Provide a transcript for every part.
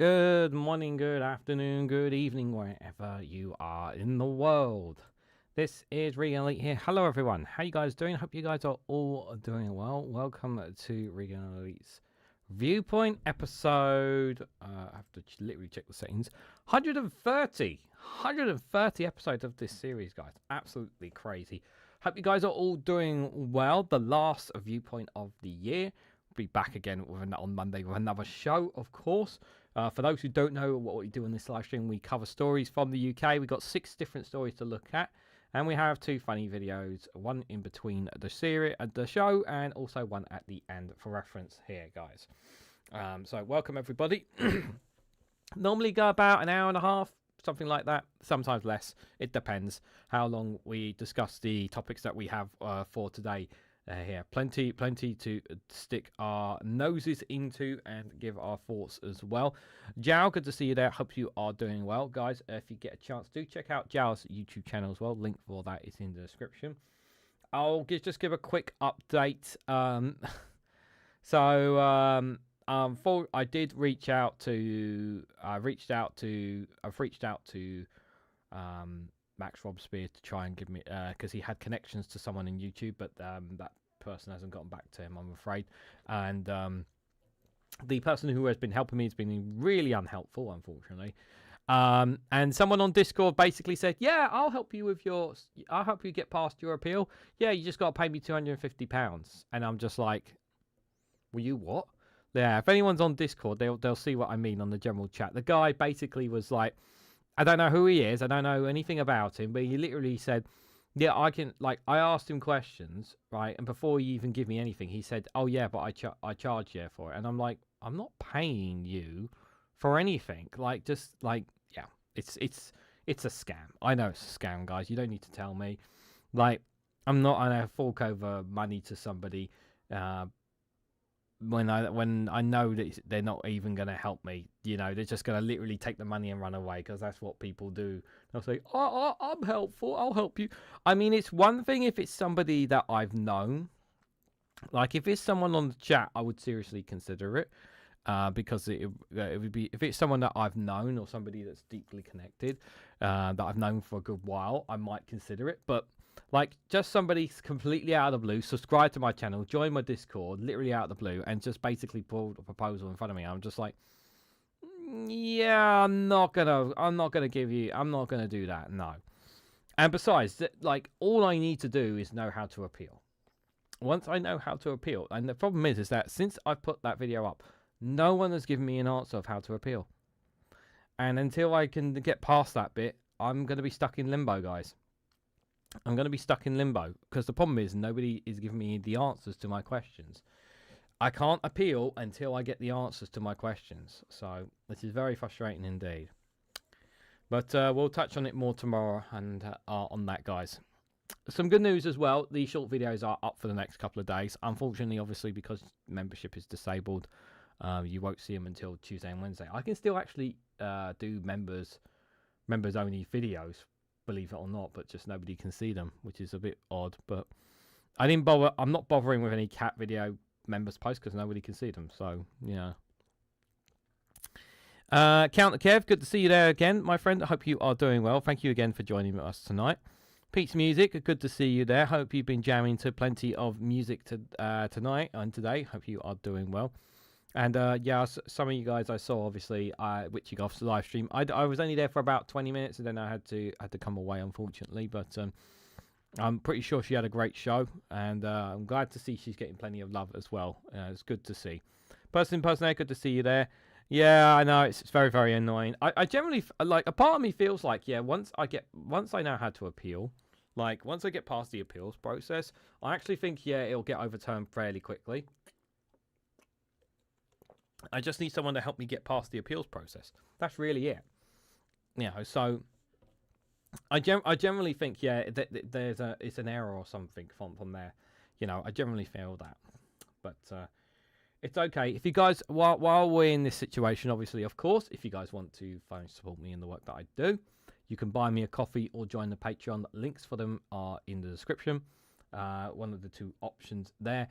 Good morning, good afternoon, good evening, wherever you are in the world. This is Reganelite here. Hello, everyone. How you guys doing? Hope you guys are all doing well. Welcome to Reganelite's Viewpoint episode. I have to literally check the settings. 130 episodes of this series, guys. Absolutely crazy. Hope you guys are all doing well. The last Viewpoint of the year. Be back again on Monday with another show, of course. For those who don't know what we do on this live stream, we cover stories from the UK. We've got 6 different stories to look at, and we have 2 funny videos, one in between the series, the show, and also one at the end for reference here, guys. So welcome everybody. Normally go about an hour and a half, something like that. Sometimes less. It depends how long we discuss the topics that we have for today. Here, plenty to stick our noses into and give our thoughts as well. Jao, good to see you there. Hope you are doing well, guys. If you get a chance, do check out Jao's YouTube channel as well. Link for that is in the description. I'll just give a quick update. I did reach out to. I've reached out to Max Robespierre to try and give me because he had connections to someone in YouTube, but that person hasn't gotten back to him, I'm afraid. And the person who has been helping me has been really unhelpful, unfortunately. And someone on Discord basically said, "Yeah, I'll help you get past your appeal. Yeah, you just got to pay me £250." And I'm just like, "Will you what?" Yeah, if anyone's on Discord, they'll see what I mean on the general chat. The guy basically was like, I don't know who he is. I don't know anything about him, but he literally said, "Yeah, I can." Like, I asked him questions, right? And before he even give me anything, he said, "Oh yeah, but I charge you for it." And I'm like, I'm not paying you for anything. Like, just like, yeah, it's a scam. I know it's a scam, guys. You don't need to tell me. Like, I'm not gonna fork over money to somebody when I know that they're not even going to help me. You know, they're just going to literally take the money and run away, because that's what people do. They'll say, "Oh, I'm helpful, I'll help you." I mean, it's one thing if it's somebody that I've known. Like, if it's someone on the chat, I would seriously consider it, because it would be, if it's someone that I've known or somebody that's deeply connected, that I've known for a good while, I might consider it. But like, just somebody completely out of the blue, subscribe to my channel, join my Discord, literally out of the blue, and just basically pulled a proposal in front of me. I'm just like, yeah, I'm not gonna do that, no. And besides, like, all I need to do is know how to appeal. Once I know how to appeal, and the problem is that since I put that video up, no one has given me an answer of how to appeal. And until I can get past that bit, I'm going to be stuck in limbo, guys. I'm going to be stuck in limbo, because the problem is nobody is giving me the answers to my questions. I can't appeal until I get the answers to my questions. So this is very frustrating indeed. But we'll touch on it more tomorrow and on that, guys. Some good news as well. The short videos are up for the next couple of days. Unfortunately, obviously, because membership is disabled, you won't see them until Tuesday and Wednesday. I can still actually do members only videos, believe it or not, but just nobody can see them, which is a bit odd. But I didn't bother. I'm not bothering with any cat video members posts because nobody can see them. So yeah. Counter Kev, good to see you there again, my friend. I hope you are doing well. Thank you again for joining us tonight. Pete's Music, good to see you there. Hope you've been jamming to plenty of music tonight and today. Hope you are doing well. And yeah, some of you guys I saw, obviously, Witchigoff's live stream. I was only there for about 20 minutes, and then I had to come away, unfortunately. But I'm pretty sure she had a great show, and I'm glad to see she's getting plenty of love as well. It's good to see. Personator, good to see you there. Yeah, I know it's very, very annoying. I generally like, a part of me feels like, yeah, once I know how to appeal, like once I get past the appeals process, I actually think, yeah, it'll get overturned fairly quickly. I just need someone to help me get past the appeals process. That's really it. You know, so I generally think, yeah, it's an error or something from there. You know, I generally feel that. But it's okay. If you guys, while we're in this situation, obviously, of course, if you guys want to support me in the work that I do, you can buy me a coffee or join the Patreon. Links for them are in the description. one of the two options there.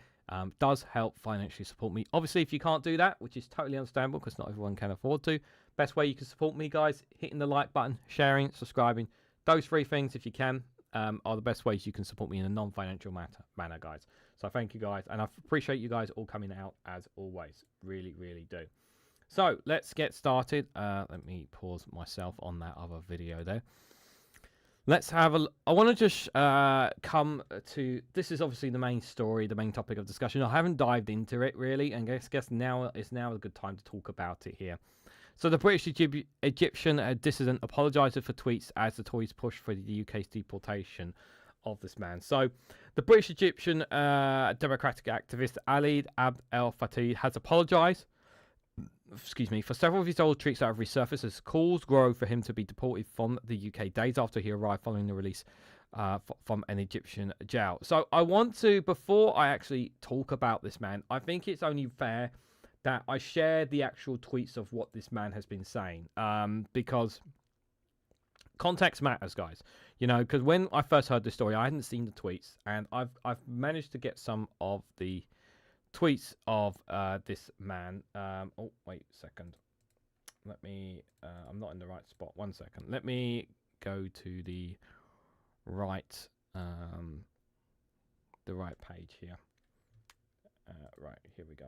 Does help financially support me. Obviously, if you can't do that, which is totally understandable because not everyone can afford to, best way you can support me, guys, hitting the like button, sharing, subscribing. Those three things, if you can, are the best ways you can support me in a non-financial manner, guys. So thank you, guys, and I appreciate you guys all coming out as always. Really, really do. So let's get started. Let me pause myself on that other video there. Let's have a. I want to just come to. This is obviously the main story, the main topic of discussion. I haven't dived into it really, and guess now is now a good time to talk about it here. So the British Egyptian dissident apologises for tweets as the Tories push for the UK's deportation of this man. So the British Egyptian democratic activist Ali Abd El Fattah has apologised. For several of his old tweets that have resurfaced as calls grow for him to be deported from the UK days after he arrived following the release from an Egyptian jail. So I want to, before I actually talk about this man, I think it's only fair that I share the actual tweets of what this man has been saying, because context matters, guys. You know, because when I first heard this story, I hadn't seen the tweets, and I've managed to get some of the tweets of this man. Oh, wait a second. Let me. I'm not in the right spot. 1 second. Let me go to the right page here. Right, here we go.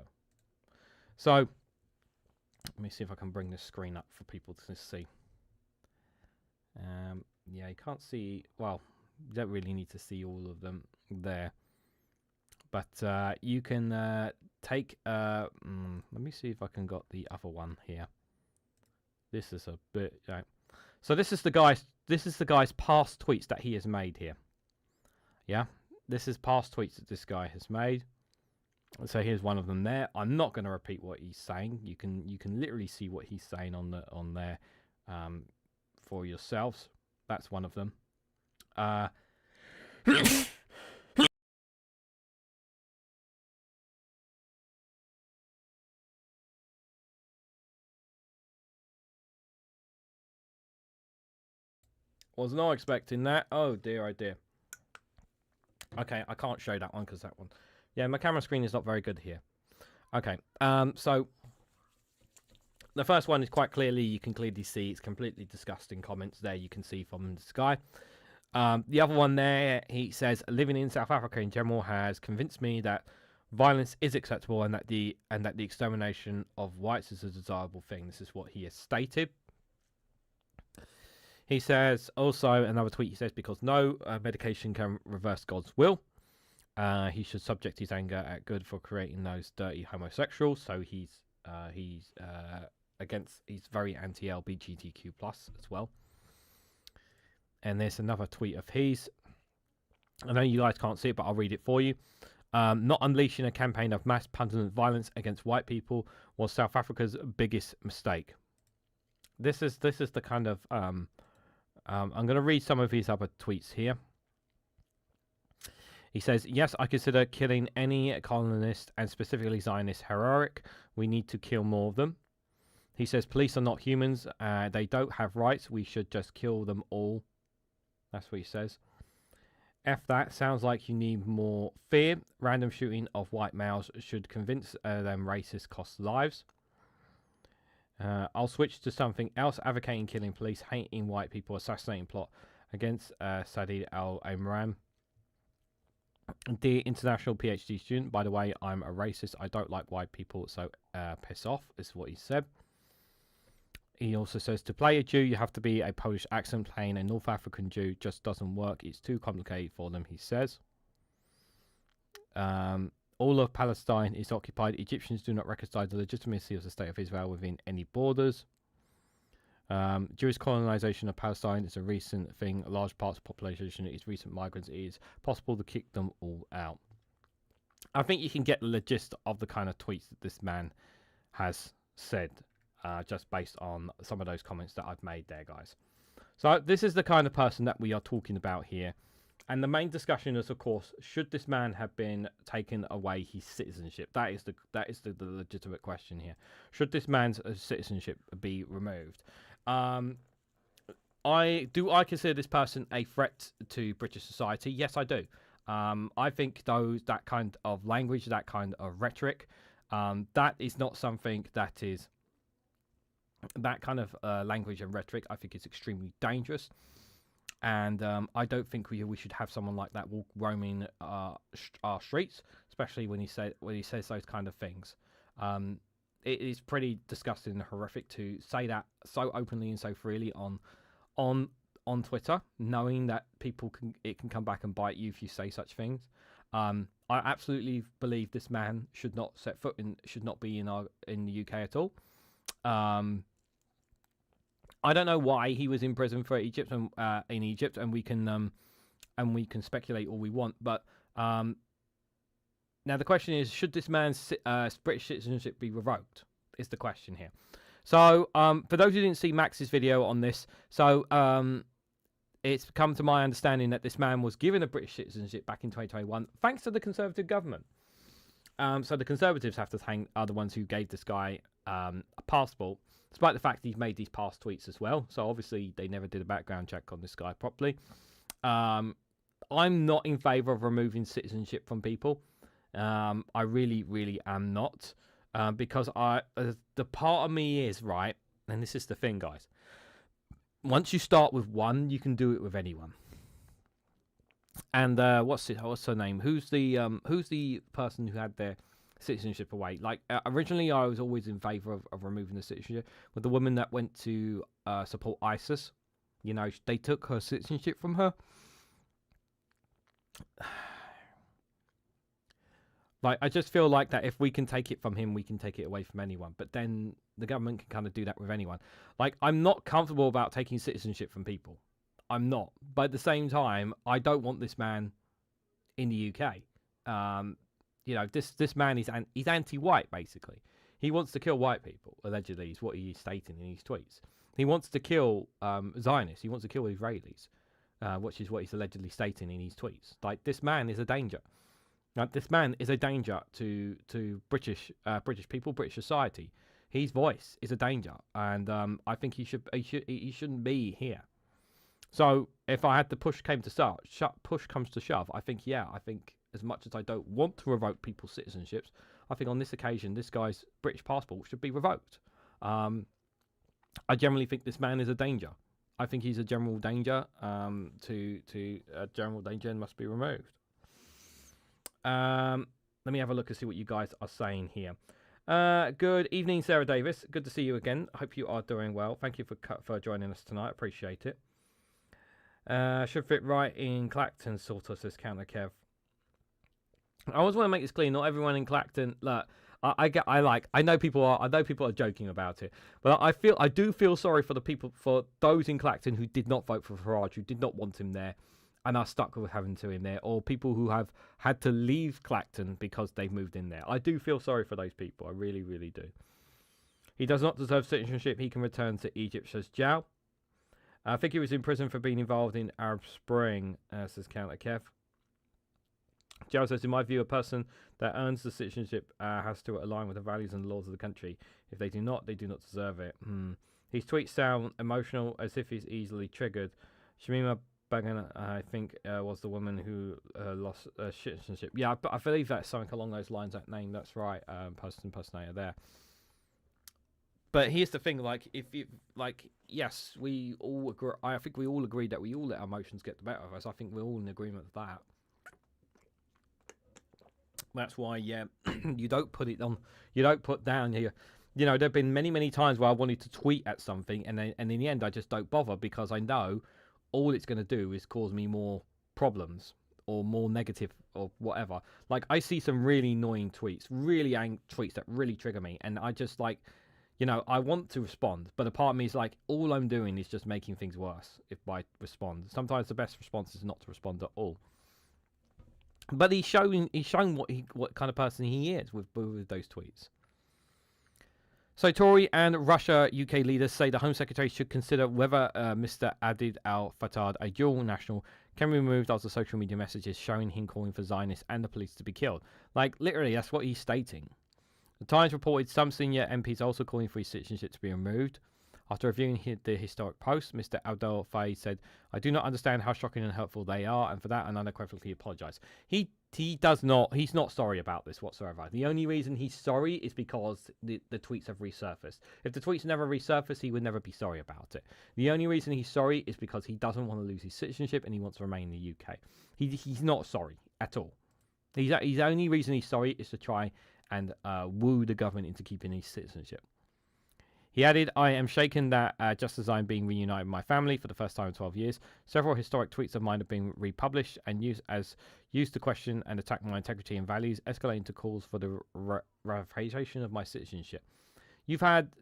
So let me see if I can bring this screen up for people to see. Yeah, you can't see. Well, you don't really need to see all of them there. But you can take. Let me see if I can got the other one here. This is a bit. So this is the guy's. This is the guy's past tweets that he has made here. Yeah, this is past tweets that this guy has made. So here's one of them there. I'm not going to repeat what he's saying. You can literally see what he's saying on there for yourselves. That's one of them. Was not expecting that. Oh dear, oh dear. Okay, I can't show that one because that one. Yeah, my camera screen is not very good here. Okay, so the first one is quite clearly, you can clearly see it's completely disgusting comments there. You can see from this guy. The other one there, he says, living in South Africa in general has convinced me that violence is acceptable and that the extermination of whites is a desirable thing. This is what he has stated. He says, also, another tweet, he says, because no medication can reverse God's will. He should subject his anger at good for creating those dirty homosexuals. So he's very anti-LGBTQ+ as well. And there's another tweet of his. I know you guys can't see it, but I'll read it for you. Not unleashing a campaign of mass pundit violence against white people was South Africa's biggest mistake. This is the kind of I'm going to read some of his other tweets here. He says, yes, I consider killing any colonist and specifically Zionist heroic. We need to kill more of them. He says, police are not humans. They don't have rights. We should just kill them all. That's what he says. F that. Sounds like you need more fear. Random shooting of white males should convince them racists cost lives. I'll switch to something else. Advocating killing police, hating white people, assassinating plot against Saeed al-Imran. Dear international PhD student, by the way, I'm a racist. I don't like white people, so piss off, is what he said. He also says, to play a Jew, you have to be a Polish accent. Playing a North African Jew just doesn't work. It's too complicated for them, he says. All of Palestine is occupied. Egyptians do not recognize the legitimacy of the state of Israel within any borders. Jewish colonization of Palestine is a recent thing. Large parts of the population is recent migrants. It is possible to kick them all out. I think you can get the gist of the kind of tweets that this man has said, just based on some of those comments that I've made there, guys. So this is the kind of person that we are talking about here. And the main discussion is, of course, should this man have been taken away his citizenship? That is the legitimate question here. Should this man's citizenship be removed? I consider this person a threat to British society? Yes, I do. I think that kind of language, that kind of rhetoric, that is not something that is that kind of language and rhetoric. I think is extremely dangerous, and I don't think we should have someone like that roaming our streets, especially when he says those kind of things. It is pretty disgusting and horrific to say that so openly and so freely on Twitter, knowing that it can come back and bite you if you say such things. I absolutely believe this man should not be in the UK at all. I don't know why he was in prison for Egypt and in Egypt, and we can speculate all we want. But now the question is, should this man's British citizenship be revoked? Is the question here. So for those who didn't see Max's video on this, so it's come to my understanding that this man was given a British citizenship back in 2021 thanks to the Conservative government. So the Conservatives are the ones who gave this guy a passport, despite the fact he's made these past tweets as well. So obviously they never did a background check on this guy properly. I'm not in favour of removing citizenship from people. I really, really am not. Because the part of me is, right, and this is the thing, guys. Once you start with one, you can do it with anyone. And what's her name? Who's the person who had their citizenship away? Like originally, I was always in favour of removing the citizenship. With the woman that went to support ISIS, you know, they took her citizenship from her. Like, I just feel like that if we can take it from him, we can take it away from anyone. But then the government can kind of do that with anyone. Like, I'm not comfortable about taking citizenship from people. I'm not. But at the same time, I don't want this man in the UK. You know, this man he's anti-white, basically. He wants to kill white people, allegedly, is what he's stating in his tweets. He wants to kill Zionists. He wants to kill Israelis, which is what he's allegedly stating in his tweets. Like, this man is a danger. This man is a danger to British people, British society. His voice is a danger, and I think he shouldn't be here. So if I had to push comes to shove, I think as much as I don't want to revoke people's citizenships, I think on this occasion this guy's British passport should be revoked. I generally think this man is a danger. I think he's a general danger to a general danger and must be removed. Let me have a look and see what you guys are saying here. Good evening, Sarah Davis. Good to see you again. I hope you are doing well. Thank you for joining us tonight. Appreciate it. Should fit right in Clacton, sort of, says Counter Kev. I always want to make this clear. Not everyone in Clacton. Look, I know people are joking about it, but I do feel sorry for those in Clacton who did not vote for Farage, who did not want him there, and are stuck with having to in there, or people who have had to leave Clacton because they've moved in there. I do feel sorry for those people. I really, really do. He does not deserve citizenship. He can return to Egypt, says Jow. I think he was in prison for being involved in Arab Spring, says Counter Kev. Jow says, in my view, a person that earns the citizenship has to align with the values and laws of the country. If they do not, they do not deserve it. His tweets sound emotional, as if he's easily triggered. Shamima Bagan, I think, was the woman who lost citizenship. Yeah, but I believe that's something along those lines, that name. That's right, personator there. But here's the thing, yes, we all agree. I think we all agree that we all let our emotions get the better of us. I think we're all in agreement with that. That's why, yeah, you don't put it on. You don't put down here. You know, there've been many, many times where I wanted to tweet at something, and in the end, I just don't bother because I know all it's going to do is cause me more problems or more negative or whatever. Like, I see some really annoying tweets, really angry tweets that really trigger me, and I just I want to respond, but a part of me is like, all I'm doing is just making things worse if I respond. Sometimes the best response is not to respond at all. But he's shown what kind of person he is with those tweets. So Tory and Russia UK leaders say the Home Secretary should consider whether Mr. Adid al-Fattah, a dual national, can be removed after social media messages showing him calling for Zionists and the police to be killed. Like, literally, that's what he's stating. The Times reported some senior MPs also calling for his citizenship to be removed. After reviewing the historic post, Mr. Abdel Faye said, "I do not understand how shocking and hurtful they are, and for that, I unequivocally apologise." He does not. He's not sorry about this whatsoever. The only reason he's sorry is because the tweets have resurfaced. If the tweets never resurfaced, he would never be sorry about it. The only reason he's sorry is because he doesn't want to lose his citizenship and he wants to remain in the UK. He's not sorry at all. His only reason he's sorry is to try and woo the government into keeping his citizenship. He added, "I am shaken that just as I'm being reunited with my family for the first time in 12 years, several historic tweets of mine have been republished and used to question and attack my integrity and values, escalating to calls for the ratification of my citizenship." You've had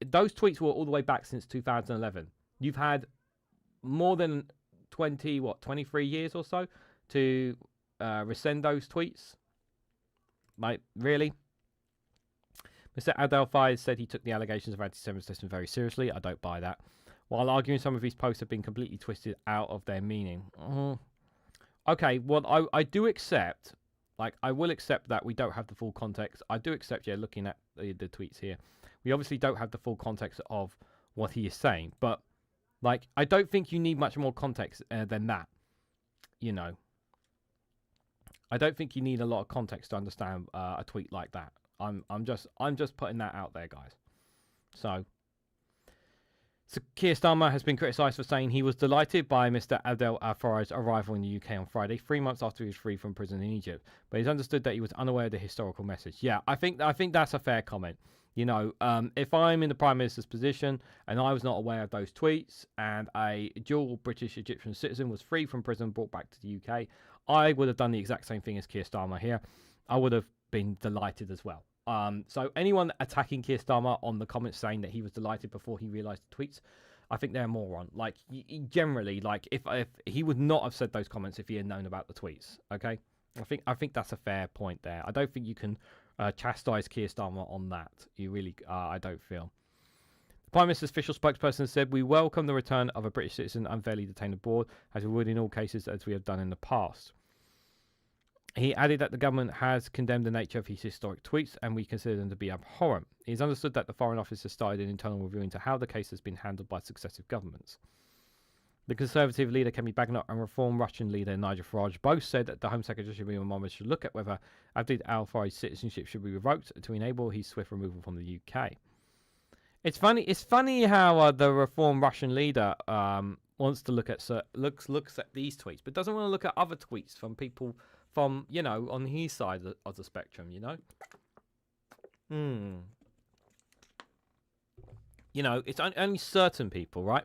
those tweets were all the way back since 2011. You've had more than 23 years or so to rescind those tweets. Like, really? Mr. Adel Faiz said he took the allegations of anti-Semitism very seriously. I don't buy that. While arguing some of his posts have been completely twisted out of their meaning. Okay, well, I do accept, like, I will accept that we don't have the full context. I do accept, yeah, looking at the tweets here. We obviously don't have the full context of what he is saying. But, like, I don't think you need much more context than that. You know. I don't think you need a lot of context to understand a tweet like that. I'm just putting that out there, guys. So Keir Starmer has been criticised for saying he was delighted by Mr. Abdel Fattah's arrival in the UK on Friday, 3 months after he was freed from prison in Egypt. But he's understood that he was unaware of the historical message. Yeah, I think that's a fair comment. You know, if I'm in the Prime Minister's position and I was not aware of those tweets and a dual British-Egyptian citizen was freed from prison and brought back to the UK, I would have done the exact same thing as Keir Starmer here. I would have been delighted as well. So anyone attacking Keir Starmer on the comments saying that he was delighted before he realised the tweets, I think they're a moron. Like, generally, like, if he would not have said those comments if he had known about the tweets, okay? I think that's a fair point there. I don't think you can chastise Keir Starmer on that. You really, I don't feel. The Prime Minister's official spokesperson said, "We welcome the return of a British citizen unfairly detained abroad, as we would in all cases as we have done in the past." He added that the government has condemned the nature of his historic tweets and we consider them to be abhorrent. It is understood that the Foreign Office has started an internal review into how the case has been handled by successive governments. The Conservative leader Kemi Badenoch and Reform Russian leader Nigel Farage both said that the Home Secretary should look at whether Abdel Al-Fattah's citizenship should be revoked to enable his swift removal from the UK. It's funny how the Reform Russian leader wants to look at looks at these tweets, but doesn't want to look at other tweets from people from, you know, on his side of the spectrum, you know? You know, it's only certain people, right?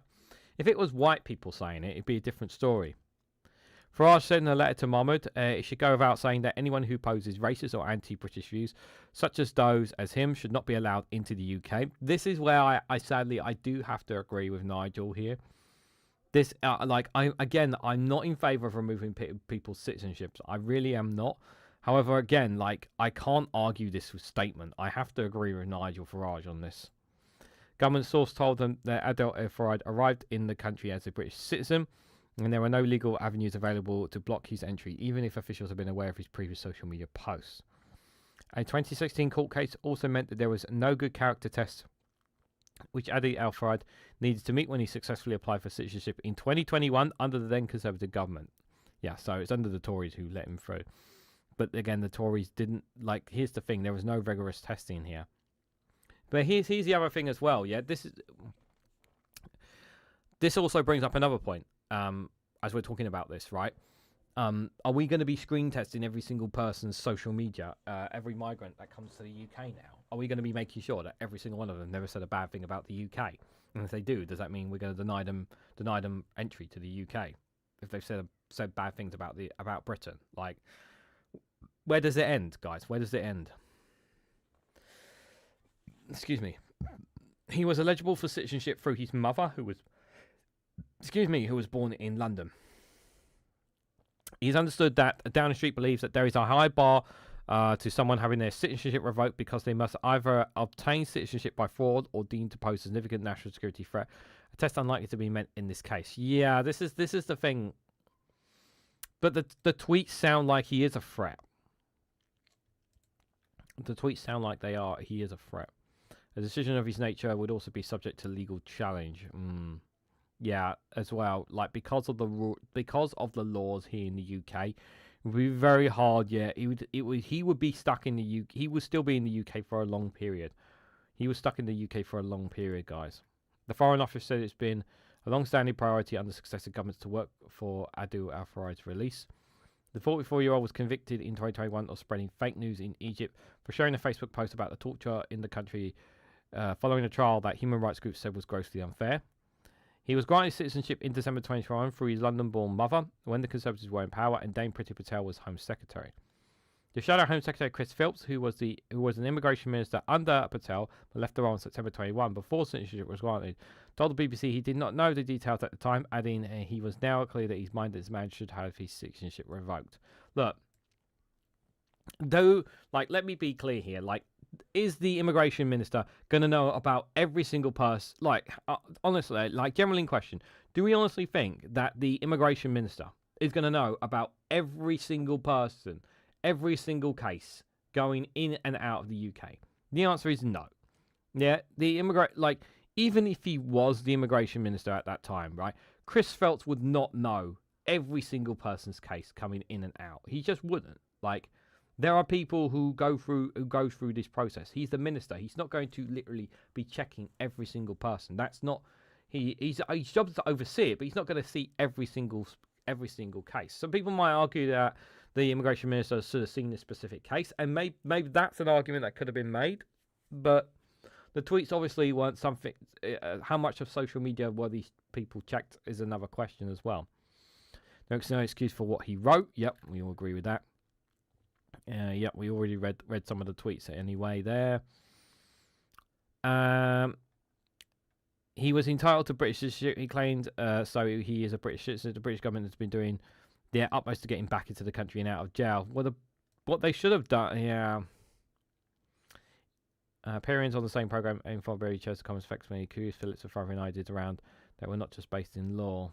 If it was white people saying it, it'd be a different story. Farage said in a letter to Mahmoud, it should go without saying that anyone who poses racist or anti-British views, such as those as him, should not be allowed into the UK. This is where I sadly do have to agree with Nigel here. This, I'm not in favour of removing people's citizenships. I really am not. However, again, like, I can't argue this statement. I have to agree with Nigel Farage on this. Government source told them that Adel Farage arrived in the country as a British citizen, and there were no legal avenues available to block his entry, even if officials had been aware of his previous social media posts. A 2016 court case also meant that there was no good character test, which Adel Al-Faraj needed to meet when he successfully applied for citizenship in 2021 under the then Conservative government. Yeah, so it's under the Tories who let him through. But again, the Tories didn't, like, here's the thing, there was no rigorous testing here. But here's the other thing as well, yeah, this also brings up another point, as we're talking about this, right? Are we going to be screen testing every single person's social media, every migrant that comes to the UK now? Are we going to be making sure that every single one of them never said a bad thing about the UK? And if they do, does that mean we're going to deny them entry to the UK if they've said bad things about Britain? Like, where does it end, guys? Where does it end? Excuse me. He was eligible for citizenship through his mother, who was born in London. He's understood that Downing Street believes that there is a high bar to someone having their citizenship revoked because they must either obtain citizenship by fraud or deemed to pose a significant national security threat. A test unlikely to be met in this case. Yeah, this is the thing. But the tweets sound like he is a threat. The tweets sound like he is a threat. A decision of his nature would also be subject to legal challenge. Yeah, as well. Like because of the laws here in the UK, it would be very hard. Yeah, he would be stuck in the UK. He would still be in the UK for a long period. He was stuck in the UK for a long period, guys. The Foreign Office said it's been a long-standing priority under successive governments to work for Adu al-Faraj's release. The 44-year-old was convicted in 2021 of spreading fake news in Egypt for sharing a Facebook post about the torture in the country following a trial that human rights groups said was grossly unfair. He was granted citizenship in December 2021 through his London-born mother when the Conservatives were in power and Dame Priti Patel was Home Secretary. The Shadow Home Secretary Chris Philps, who was an immigration minister under Patel but left the role in September 21 before citizenship was granted, told the BBC he did not know the details at the time, adding he was now clear that his mind that this man should have his citizenship revoked. Look, though, like, let me be clear here, like, is the immigration minister going to know about every single person? Like, honestly, like, generally in question, do we honestly think that the immigration minister is going to know about every single person, every single case going in and out of the UK? The answer is no. Yeah, even if he was the immigration minister at that time, right, Chris Phelps would not know every single person's case coming in and out. He just wouldn't. Like, there are people who go through this process. He's the minister. He's not going to literally be checking every single person. That's not his job is to oversee it, but he's not going to see every single case. Some people might argue that the immigration minister should have seen this specific case, and maybe that's an argument that could have been made. But the tweets obviously weren't something. How much of social media were these people checked is another question as well. There's no excuse for what he wrote. Yep, we all agree with that. Yep, we already read some of the tweets anyway there. He was entitled to British citizenship, he claimed, so he is a British citizen. The British government has been doing their utmost to get him back into the country and out of jail. Well, what they should have done, yeah. Appearance on the same programme, aimed for very chose to come as effects many curious Phillips of throwing ideas around that were not just based in law.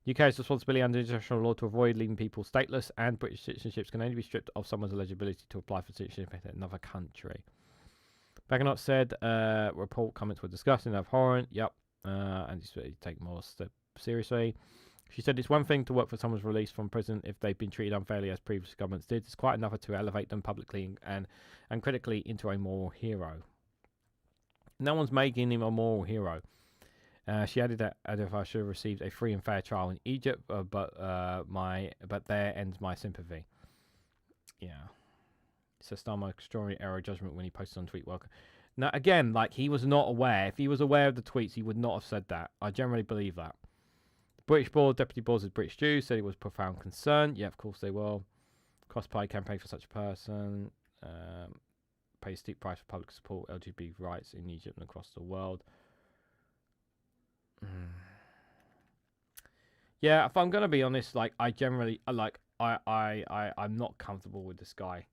UK's responsibility under international law to avoid leaving people stateless, and British citizenships can only be stripped of someone's eligibility to apply for citizenship in another country. Bagnott said report comments were discussed and abhorrent. Yep. And you take more step seriously. She said it's one thing to work for someone's release from prison if they've been treated unfairly as previous governments did. It's quite another to elevate them publicly and critically into a moral hero. No one's making him a moral hero. She added that Adolf should have received a free and fair trial in Egypt, but there ends my sympathy. Yeah. So Starmer extraordinary error of judgment when he posted on tweet. Welcome. Now again, like, he was not aware. If he was aware of the tweets, he would not have said that. I generally believe that. The British board, deputy boards of British Jews, said it was profound concern. Yeah, of course they will. Cross-party campaign for such a person. Pay a steep price for public support LGBT rights in Egypt and across the world. Yeah, if I'm gonna be honest, like, I generally I'm not comfortable with this guy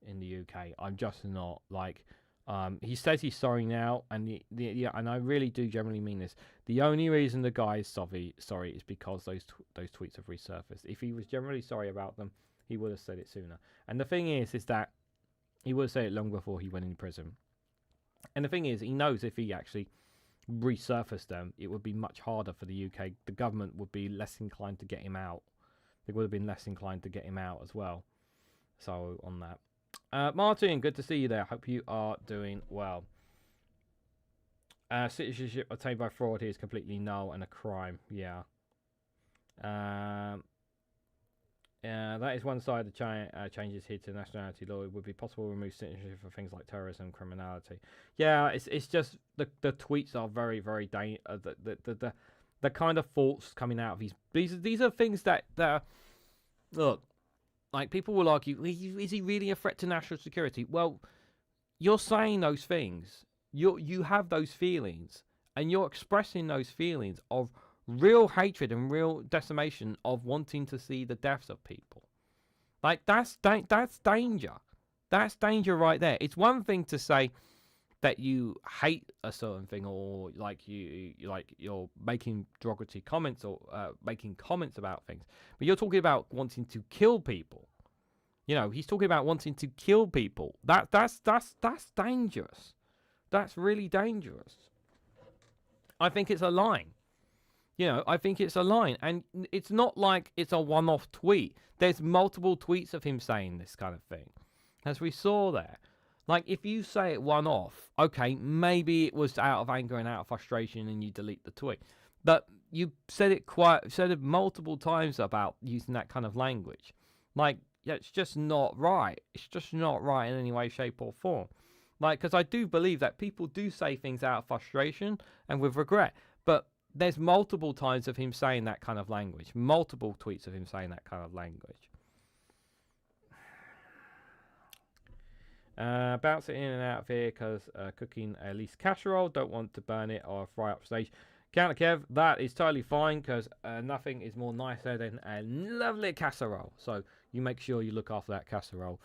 in the UK. I'm just not. Like, he says he's sorry now, and and I really do generally mean this. The only reason the guy is sorry is because those tweets have resurfaced. If he was generally sorry about them, he would have said it sooner. And the thing is that he would have said it long before he went in prison. And the thing is, he knows if he actually resurfaced them, it would be much harder for the UK. The government would be less inclined to get him out. They would have been less inclined to get him out as well. So on that, Martin, good to see you there. Hope you are doing well. Citizenship obtained by fraud here is completely null and a crime. Yeah. That is one side of changes here to nationality law. It would be possible to remove citizenship for things like terrorism and criminality. Yeah, it's just the tweets are very, very the kind of thoughts coming out of these are things that look, like, people will argue, is he really a threat to national security? Well, you're saying those things. You have those feelings, and you're expressing those feelings of real hatred and real decimation of wanting to see the deaths of people. Like, that's danger. That's danger right there. It's one thing to say that you hate a certain thing, or you're making derogatory comments or making comments about things, but you're talking about wanting to kill people. You know, he's talking about wanting to kill people. That's dangerous. That's really dangerous. I think it's a line. You know, I think it's a line. And it's not like it's a one-off tweet. There's multiple tweets of him saying this kind of thing, as we saw there. Like, if you say it one-off, okay, maybe it was out of anger and out of frustration and you delete the tweet. But you said it multiple times about using that kind of language. Like, yeah, it's just not right. It's just not right in any way, shape, or form. Like, because I do believe that people do say things out of frustration and with regret. But there's multiple times of him saying that kind of language. Multiple tweets of him saying that kind of language. Bounce it in and out of here because cooking at least casserole. Don't want to burn it or fry up stage. Counter Kev, that is totally fine because nothing is more nicer than a lovely casserole. So you make sure you look after that casserole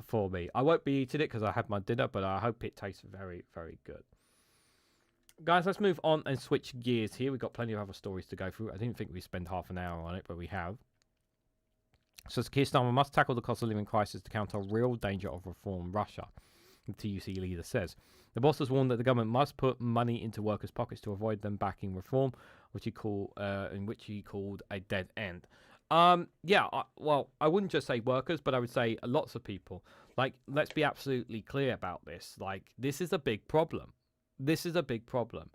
for me. I won't be eating it because I had my dinner, but I hope it tastes very, very good. Guys, let's move on and switch gears here. We've got plenty of other stories to go through. I didn't think we'd spend half an hour on it, but we have. So Keir Starmer must tackle the cost of living crisis to counter real danger of reform Russia, the TUC leader says. The boss has warned that the government must put money into workers' pockets to avoid them backing reform, which he called a dead end. Well, I wouldn't just say workers, but I would say lots of people. Like, let's be absolutely clear about this. Like, this is a big problem. This is a big problem.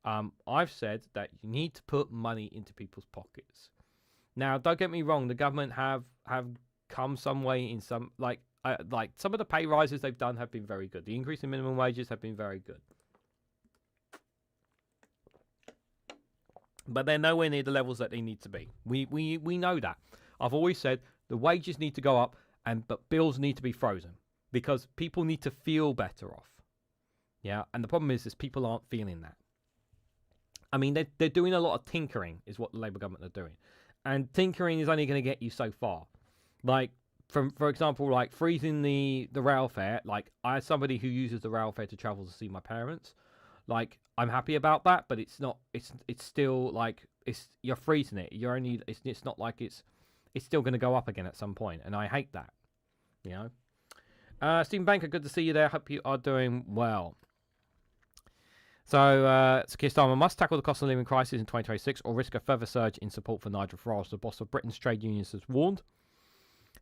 I've said that you need to put money into people's pockets. Now, don't get me wrong. The government have come some way in some like some of the pay rises they've done have been very good. The increase in minimum wages have been very good. But they're nowhere near the levels that they need to be. We know that. I've always said the wages need to go up, but bills need to be frozen because people need to feel better off. Yeah, and the problem is people aren't feeling that. I mean, they're doing a lot of tinkering, is what the Labour government are doing, and tinkering is only going to get you so far. Like, for example, like freezing the rail fare. Like, I as somebody who uses the rail fare to travel to see my parents, like, I'm happy about that, but it's not. It's still like you're freezing it. You're only. It's not like it's still going to go up again at some point, and I hate that. You know. Stephen Banker, good to see you there. Hope you are doing well. So Keir Starmer must tackle the cost of living crisis in 2026 or risk a further surge in support for Nigel Farage, the boss of Britain's trade unions, has warned.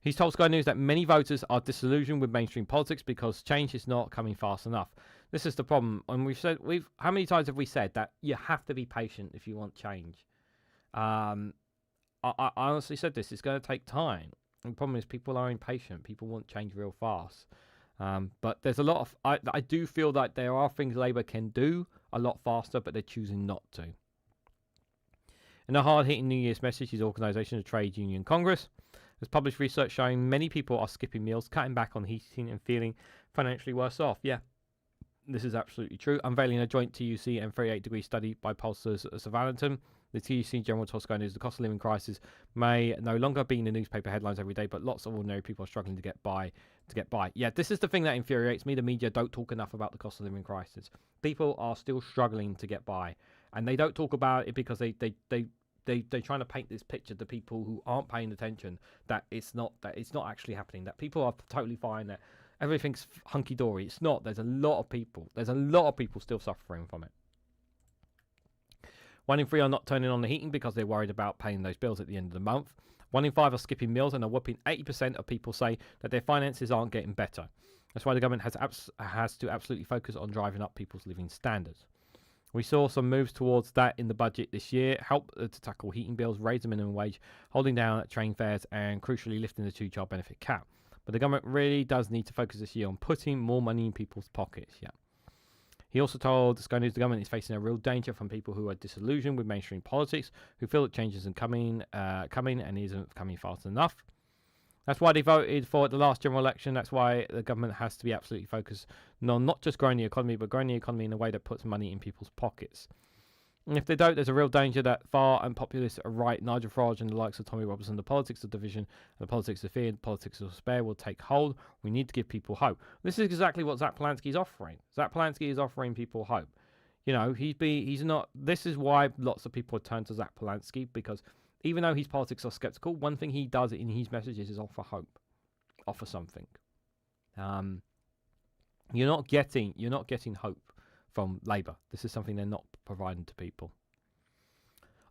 He's told Sky News that many voters are disillusioned with mainstream politics because change is not coming fast enough. This is the problem. And how many times have we said that you have to be patient if you want change? I honestly said this. It's going to take time. And the problem is people are impatient. People want change real fast. But there's a lot of... I do feel that there are things Labour can do a lot faster, but they're choosing not to. In a hard-hitting New Year's message, his organisation, the Trade Union Congress, has published research showing many people are skipping meals, cutting back on heating and feeling financially worse off. Yeah, this is absolutely true. Unveiling a joint TUC and 38-degree study by pollsters at Southampton, the TUC General Tosco news, the cost of living crisis may no longer be in the newspaper headlines every day, but lots of ordinary people are struggling to get by. Yeah, this is the thing that infuriates me. The media don't talk enough about the cost of living crisis. People are still struggling to get by, and they don't talk about it because they're trying to paint this picture to people who aren't paying attention that it's not actually happening. That people are totally fine. That everything's hunky dory. It's not. There's a lot of people still suffering from it. 1 in 3 are not turning on the heating because they're worried about paying those bills at the end of the month. 1 in 5 are skipping meals, and a whopping 80% of people say that their finances aren't getting better. That's why the government has to absolutely focus on driving up people's living standards. We saw some moves towards that in the budget this year, help to tackle heating bills, raise the minimum wage, holding down train fares, and crucially lifting the two-child benefit cap. But the government really does need to focus this year on putting more money in people's pockets. Yeah. He also told Sky News the government is facing a real danger from people who are disillusioned with mainstream politics, who feel that change isn't coming and isn't coming fast enough. That's why they voted for the last general election. That's why the government has to be absolutely focused on not just growing the economy, but growing the economy in a way that puts money in people's pockets. And if they don't, there's a real danger that far and populist right Nigel Farage and the likes of Tommy Robinson, the politics of division, the politics of fear, and the politics of despair will take hold. We need to give people hope. This is exactly what Zach Polanski is offering. Zach Polanski is offering people hope. You know, he's not. This is why lots of people turn to Zach Polanski, because even though his politics are skeptical, one thing he does in his messages is offer hope. offer something. You're not getting hope from Labour. This is something they're not providing to people.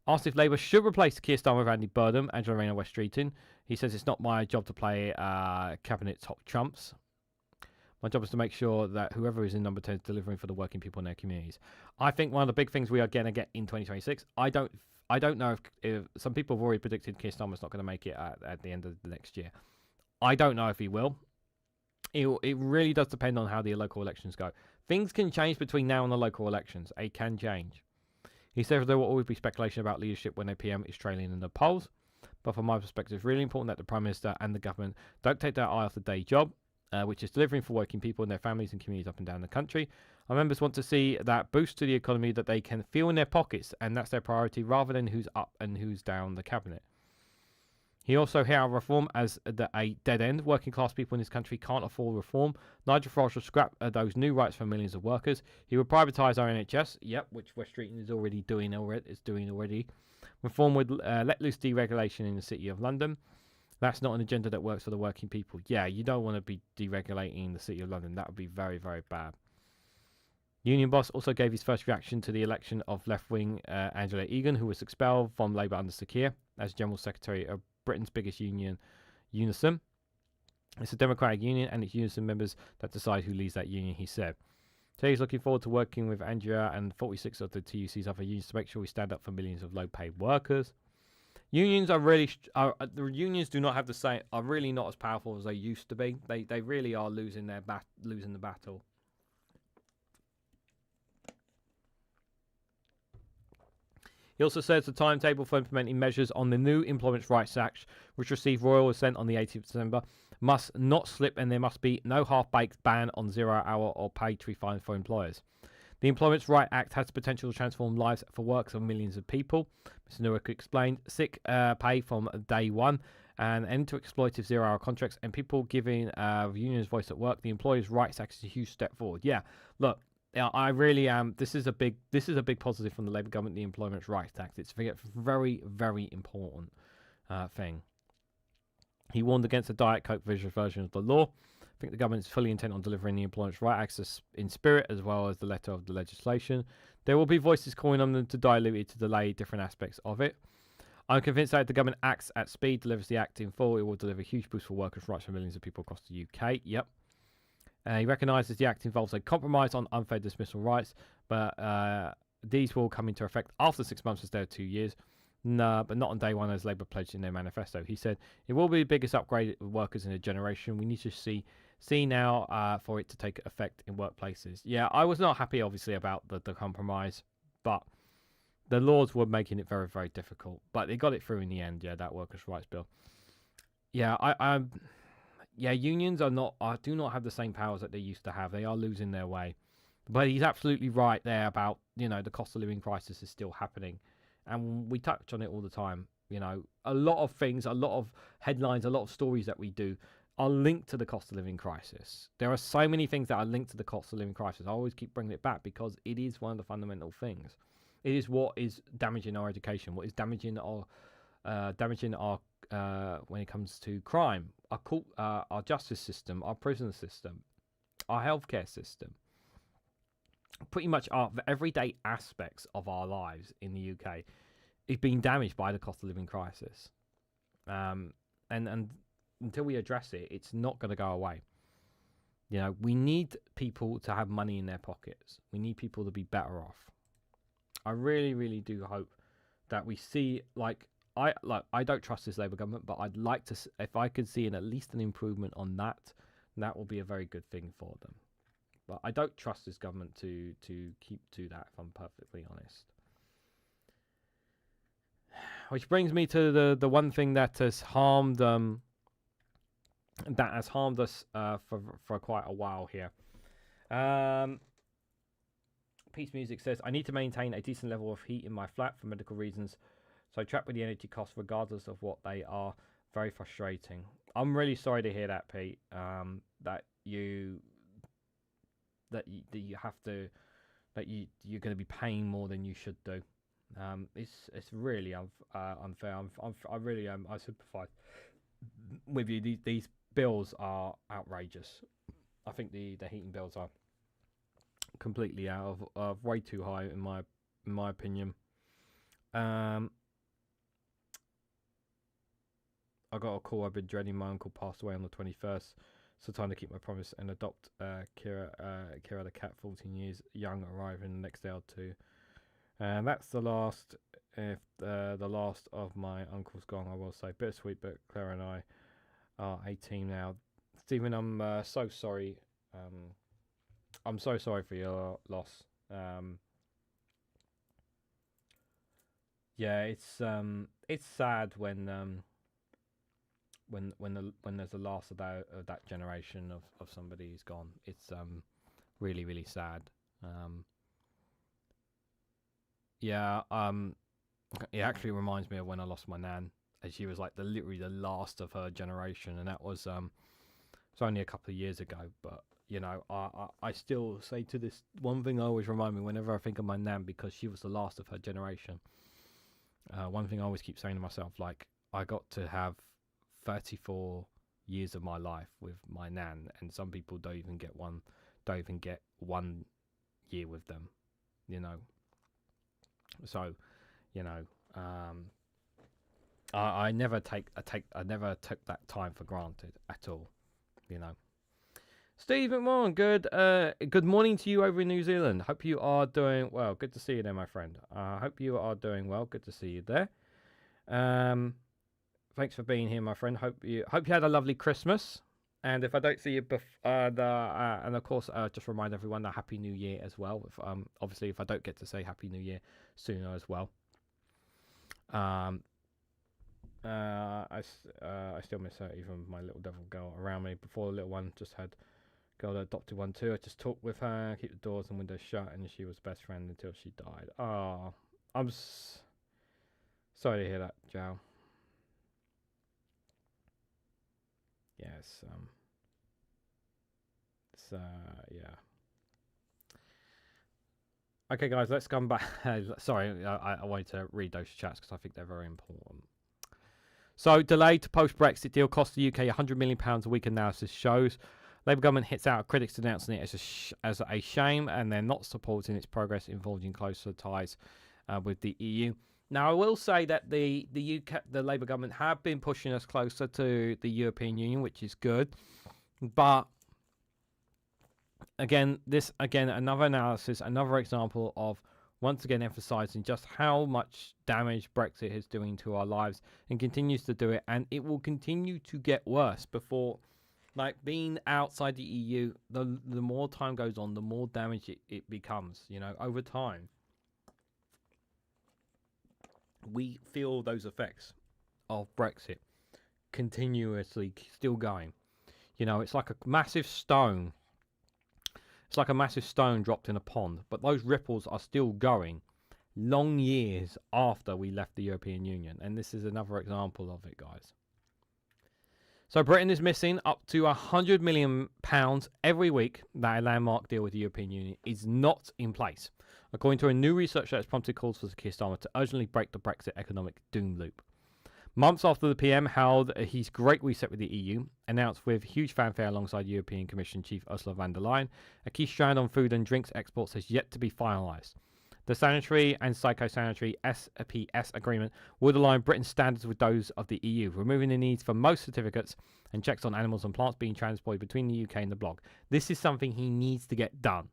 Asked if Labour should replace Keir Starmer with Andy Burnham, Angela Rayner, West Streeting. He says it's not my job to play cabinet top trumps. My job is to make sure that whoever is in number 10 is delivering for the working people in their communities. I think one of the big things we are going to get in 2026, I don't know if some people have already predicted Keir Starmer's not going to make it at the end of the next year. I don't know if he will. It really does depend on how the local elections go. Things can change between now and the local elections. It can change. He says there will always be speculation about leadership when a PM is trailing in the polls. But from my perspective, it's really important that the Prime Minister and the government don't take their eye off the day job, which is delivering for working people and their families and communities up and down the country. Our members want to see that boost to the economy that they can feel in their pockets, and that's their priority rather than who's up and who's down the cabinet. He also hailed reform as a dead end. Working class people in this country can't afford reform. Nigel Farage will scrap those new rights for millions of workers. He will privatise our NHS, which West Streeting is already doing. Reform would let loose deregulation in the City of London. That's not an agenda that works for the working people. Yeah, you don't want to be deregulating the City of London. That would be very, very bad. Union Boss also gave his first reaction to the election of left-wing Angela Egan, who was expelled from Labour under Sir Keir as General Secretary of Britain's biggest union, Unison. It's a democratic union and it's Unison members that decide who leads that union, he said. Today he's looking forward to working with Andrea and 46 of the TUC's other unions to make sure we stand up for millions of low-paid workers. Unions are really the unions do not have the same, are really not as powerful as they used to be. They really are losing the battle. He also says the timetable for implementing measures on the new Employment Rights Act, which received royal assent on the 18th of December, must not slip, and there must be no half-baked ban on zero-hour or paid tree fines for employers. The Employment Rights Act has the potential to transform lives for works of millions of people. Mr. Newark explained sick pay from day one, and end to exploitative zero-hour contracts, and people giving unions voice at work. The Employers' Rights Act is a huge step forward. Yeah, look. Yeah, I really am. This is a big positive from the Labour government. The Employment Rights Act. It's a very, very important thing. He warned against the Diet Coke version of the law. I think the government is fully intent on delivering the Employment Rights Act in spirit, as well as the letter of the legislation. There will be voices calling on them to dilute it, to delay different aspects of it. I'm convinced that if the government acts at speed, delivers the act in full, it will deliver a huge boost for workers' rights for millions of people across the UK. Yep. He recognises the act involves a compromise on unfair dismissal rights, but these will come into effect after 6 months instead of 2 years. No, but not on day one, as Labour pledged in their manifesto. He said, it will be the biggest upgrade of workers in a generation. We need to see now for it to take effect in workplaces. Yeah, I was not happy, obviously, about the compromise, but the Lords were making it very, very difficult. But they got it through in the end, that workers' rights bill. Yeah, unions do not have the same powers that they used to have. They are losing their way. But he's absolutely right there about, the cost of living crisis is still happening. And we touch on it all the time. A lot of things, a lot of headlines, a lot of stories that we do are linked to the cost of living crisis. There are so many things that are linked to the cost of living crisis. I always keep bringing it back because it is one of the fundamental things. It is what is damaging our education, what is damaging our when it comes to crime, our justice system, our prison system, our healthcare system. Pretty much our everyday aspects of our lives in the UK is being damaged by the cost of living crisis. And until we address it, it's not going to go away. We need people to have money in their pockets. We need people to be better off. I really, really do hope that we see, I don't trust this Labour government, but I'd like to, if I could see at least an improvement on that will be a very good thing for them. But I don't trust this government to keep to that, if I'm perfectly honest. Which brings me to the one thing that has harmed us for quite a while here. Peace Music says, I need to maintain a decent level of heat in my flat for medical reasons, so I trap with the energy costs regardless of what they are. Very frustrating. I'm really sorry to hear that, Pete. That you're going to be paying more than you should do. It's really unfair. I sympathise with you. These bills are outrageous. I think the heating bills are completely out of way too high in my opinion. I got a call I've been dreading. My uncle passed away on the 21st, so time to keep my promise and adopt Kira the cat, 14 years young, arriving the next day or two. And that's the last. If the last of my uncles gone, I will say bittersweet. But Claire and I are 18 now. Stephen, I'm so sorry. I'm so sorry for your loss. Yeah, it's sad when there's a loss of that generation of somebody who's gone. It's really, really sad. Yeah, it actually reminds me of when I lost my nan, and she was like literally the last of her generation, and that was it's only a couple of years ago. But you know, I still say to this one thing I always remind me whenever I think of my nan, because she was the last of her generation. One thing I always keep saying to myself, like, I got to have 34 years of my life with my nan, and some people don't even get one year with them, you know. So, you know, I never took that time for granted at all, you know. Stephen Warren, good morning to you over in New Zealand. Hope you are doing well. Good to see you there, my friend. Hope you are doing well. Good to see you there. Thanks for being here, my friend. Hope you had a lovely Christmas. And if I don't see you, and of course, just remind everyone that Happy New Year as well. Obviously, if I don't get to say Happy New Year sooner as well. I still miss her, even my little devil girl around me. Before the little one just had girl that adopted one too. I just talked with her, keep the doors and windows shut, and she was best friend until she died. Oh, I'm sorry to hear that, Joe. Yes, yeah. Okay, guys, let's come back. Sorry, I wanted to read those chats because I think they're very important. So, delayed to post-Brexit deal costs the UK £100 million a week, analysis shows. Labour government hits out critics denouncing it as a shame, and they're not supporting its progress involving closer ties with the EU. Now, I will say that the Labour government have been pushing us closer to the European Union, which is good. But again, another analysis, another example of once again emphasising just how much damage Brexit is doing to our lives, and continues to do it, and it will continue to get worse before. Like, being outside the EU, the more time goes on, the more damage it becomes, you know, over time. We feel those effects of Brexit continuously still going. You know, it's like a massive stone. It's like a massive stone dropped in a pond, but those ripples are still going long years after we left the European Union. And this is another example of it, guys. So Britain is missing up to £100 million every week that a landmark deal with the European Union is not in place, according to a new research that has prompted calls for Keir Starmer to urgently break the Brexit economic doom loop. Months after the PM held his great reset with the EU, announced with huge fanfare alongside European Commission Chief Ursula von der Leyen, a key strand on food and drinks exports has yet to be finalised. The sanitary and psychosanitary SPS agreement would align Britain's standards with those of the EU, removing the needs for most certificates and checks on animals and plants being transported between the UK and the bloc. This is something he needs to get done.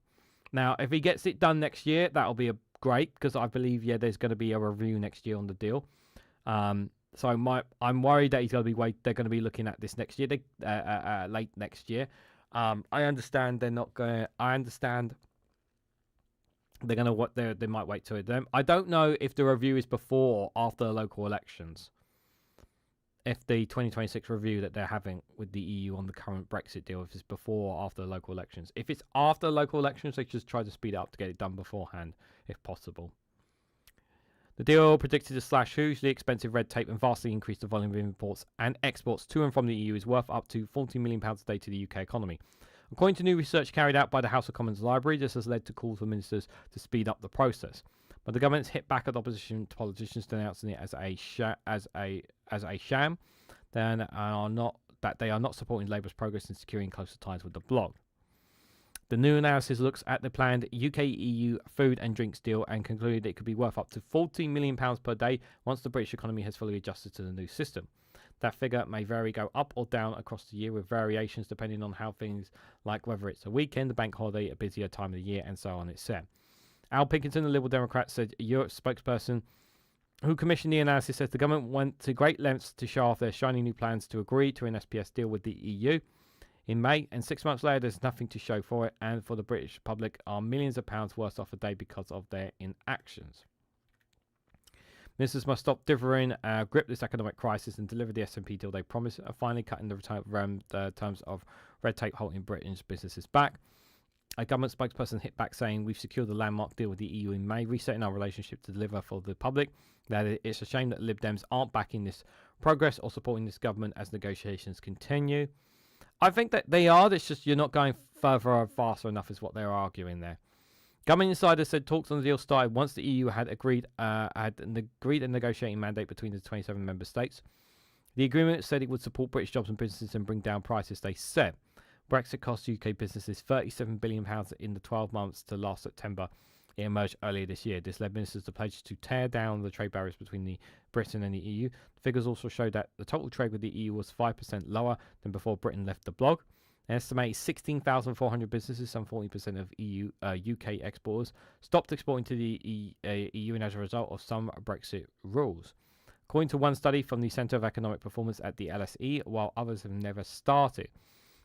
Now, if he gets it done next year, that'll be great, because I believe, there's going to be a review next year on the deal. So I'm worried that they're going to be looking at this next year, late next year. I understand they're not going to. I understand they're going to they might wait till them. I don't know if the review is before or after the local elections. If the 2026 review that they're having with the EU on the current Brexit deal, if it's before or after the local elections. If it's after the local elections, they just try to speed it up to get it done beforehand, if possible. The deal predicted to slash hugely expensive red tape and vastly increase the volume of imports and exports to and from the EU is worth up to £40 million a day to the UK economy. According to new research carried out by the House of Commons Library, this has led to calls for ministers to speed up the process. But the government's hit back at opposition politicians denouncing it as a sham. They that they are not supporting Labour's progress in securing closer ties with the bloc. The new analysis looks at the planned UK-EU food and drinks deal and concluded it could be worth up to £40 million per day once the British economy has fully adjusted to the new system. That figure may go up or down across the year with variations depending on how things like whether it's a weekend, a bank holiday, a busier time of the year, and so on, it's said. Al Pinkerton, the Liberal Democrat, said Europe's spokesperson who commissioned the analysis, says the government went to great lengths to show off their shiny new plans to agree to an SPS deal with the EU in May, and 6 months later there's nothing to show for it, and for the British public are millions of pounds worse off a day because of their inactions. Ministers must stop differing, grip this economic crisis and deliver the SNP deal they promised, finally cutting the terms of red tape holding Britain's businesses back. A government spokesperson hit back saying, we've secured the landmark deal with the EU in May, resetting our relationship to deliver for the public. That it's a shame that Lib Dems aren't backing this progress or supporting this government as negotiations continue. I think that they are. It's just you're not going further or faster enough is what they're arguing there. Government insiders said talks on the deal started once the EU had agreed a negotiating mandate between the 27 member states. The agreement said it would support British jobs and businesses and bring down prices, they said. Brexit cost UK businesses £37 billion in the 12 months to last September. It emerged earlier this year. This led ministers to pledge to tear down the trade barriers between Britain and the EU. The figures also showed that the total trade with the EU was 5% lower than before Britain left the bloc. An estimated 16,400 businesses, some 40% of UK exporters, stopped exporting to the EU as a result of some Brexit rules. According to one study from the Centre of Economic Performance at the LSE, while others have never started.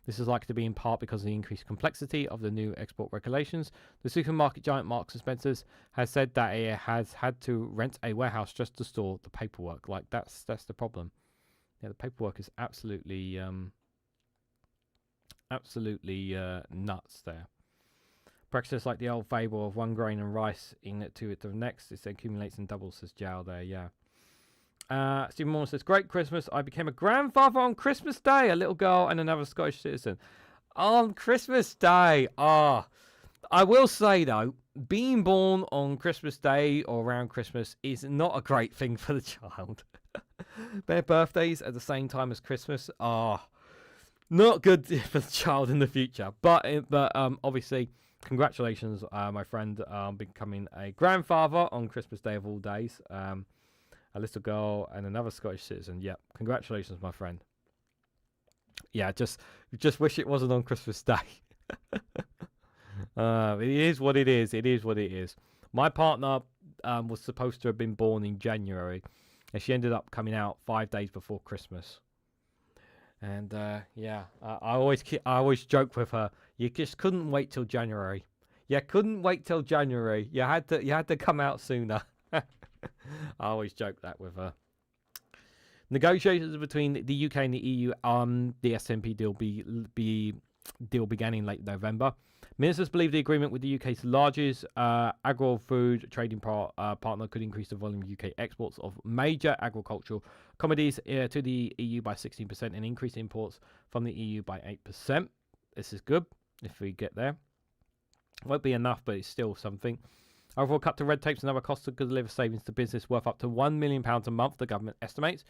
This is likely to be in part because of the increased complexity of the new export regulations. The supermarket giant Marks & Spencer's has said that it has had to rent a warehouse just to store the paperwork. Like, that's the problem. Yeah, the paperwork is absolutely nuts there. Brexit is like the old fable of one grain and rice in it to the next. It accumulates and doubles, says Jow there, yeah. Stephen Moore says, great Christmas. I became a grandfather on Christmas Day. A little girl and another Scottish citizen. On Christmas Day. I will say, though, being born on Christmas Day or around Christmas is not a great thing for the child. Their birthdays at the same time as Christmas are not good for the child in the future. But obviously, congratulations, my friend, becoming a grandfather on Christmas Day of all days. A little girl and another Scottish citizen. Yep. Congratulations, my friend. Yeah, just wish it wasn't on Christmas Day. It is what it is. It is what it is. My partner was supposed to have been born in January, and she ended up coming out 5 days before Christmas. And I always joke with her. You just couldn't wait till January. You couldn't wait till January. You had to come out sooner. I always joke that with her. Negotiations between the UK and the EU on the SNP deal began in late November. Ministers believe the agreement with the UK's largest agro-food trading partner could increase the volume of UK exports of major agricultural commodities to the EU by 16% and increase imports from the EU by 8%. This is good if we get there. Won't be enough, but it's still something. Overall cut to red tapes and other costs could deliver savings to business worth up to £1 million a month, the government estimates.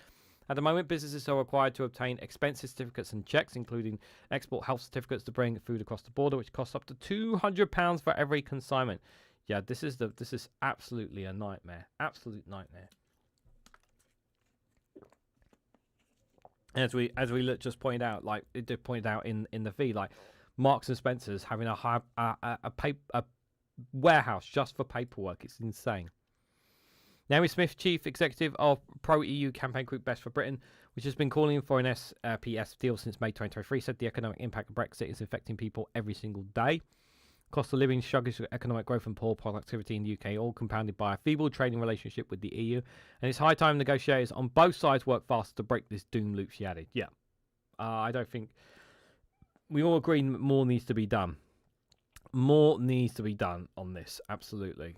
At the moment, businesses are required to obtain expenses certificates and checks, including export health certificates to bring food across the border, which costs up to £200 for every consignment. Yeah, this is absolutely a nightmare. Absolute nightmare. As we just pointed out, like it did point out in the feed, like Marks and Spencer's having a warehouse just for paperwork. It's insane. Naomi Smith, chief executive of pro-EU campaign group Best for Britain, which has been calling for an SPS deal since May 2023, said the economic impact of Brexit is affecting people every single day. Cost of living, sluggish economic growth and poor productivity in the UK, all compounded by a feeble trading relationship with the EU. And it's high time negotiators on both sides work faster to break this doom loop, she added. Yeah. I don't think... We all agree more needs to be done. More needs to be done on this, absolutely.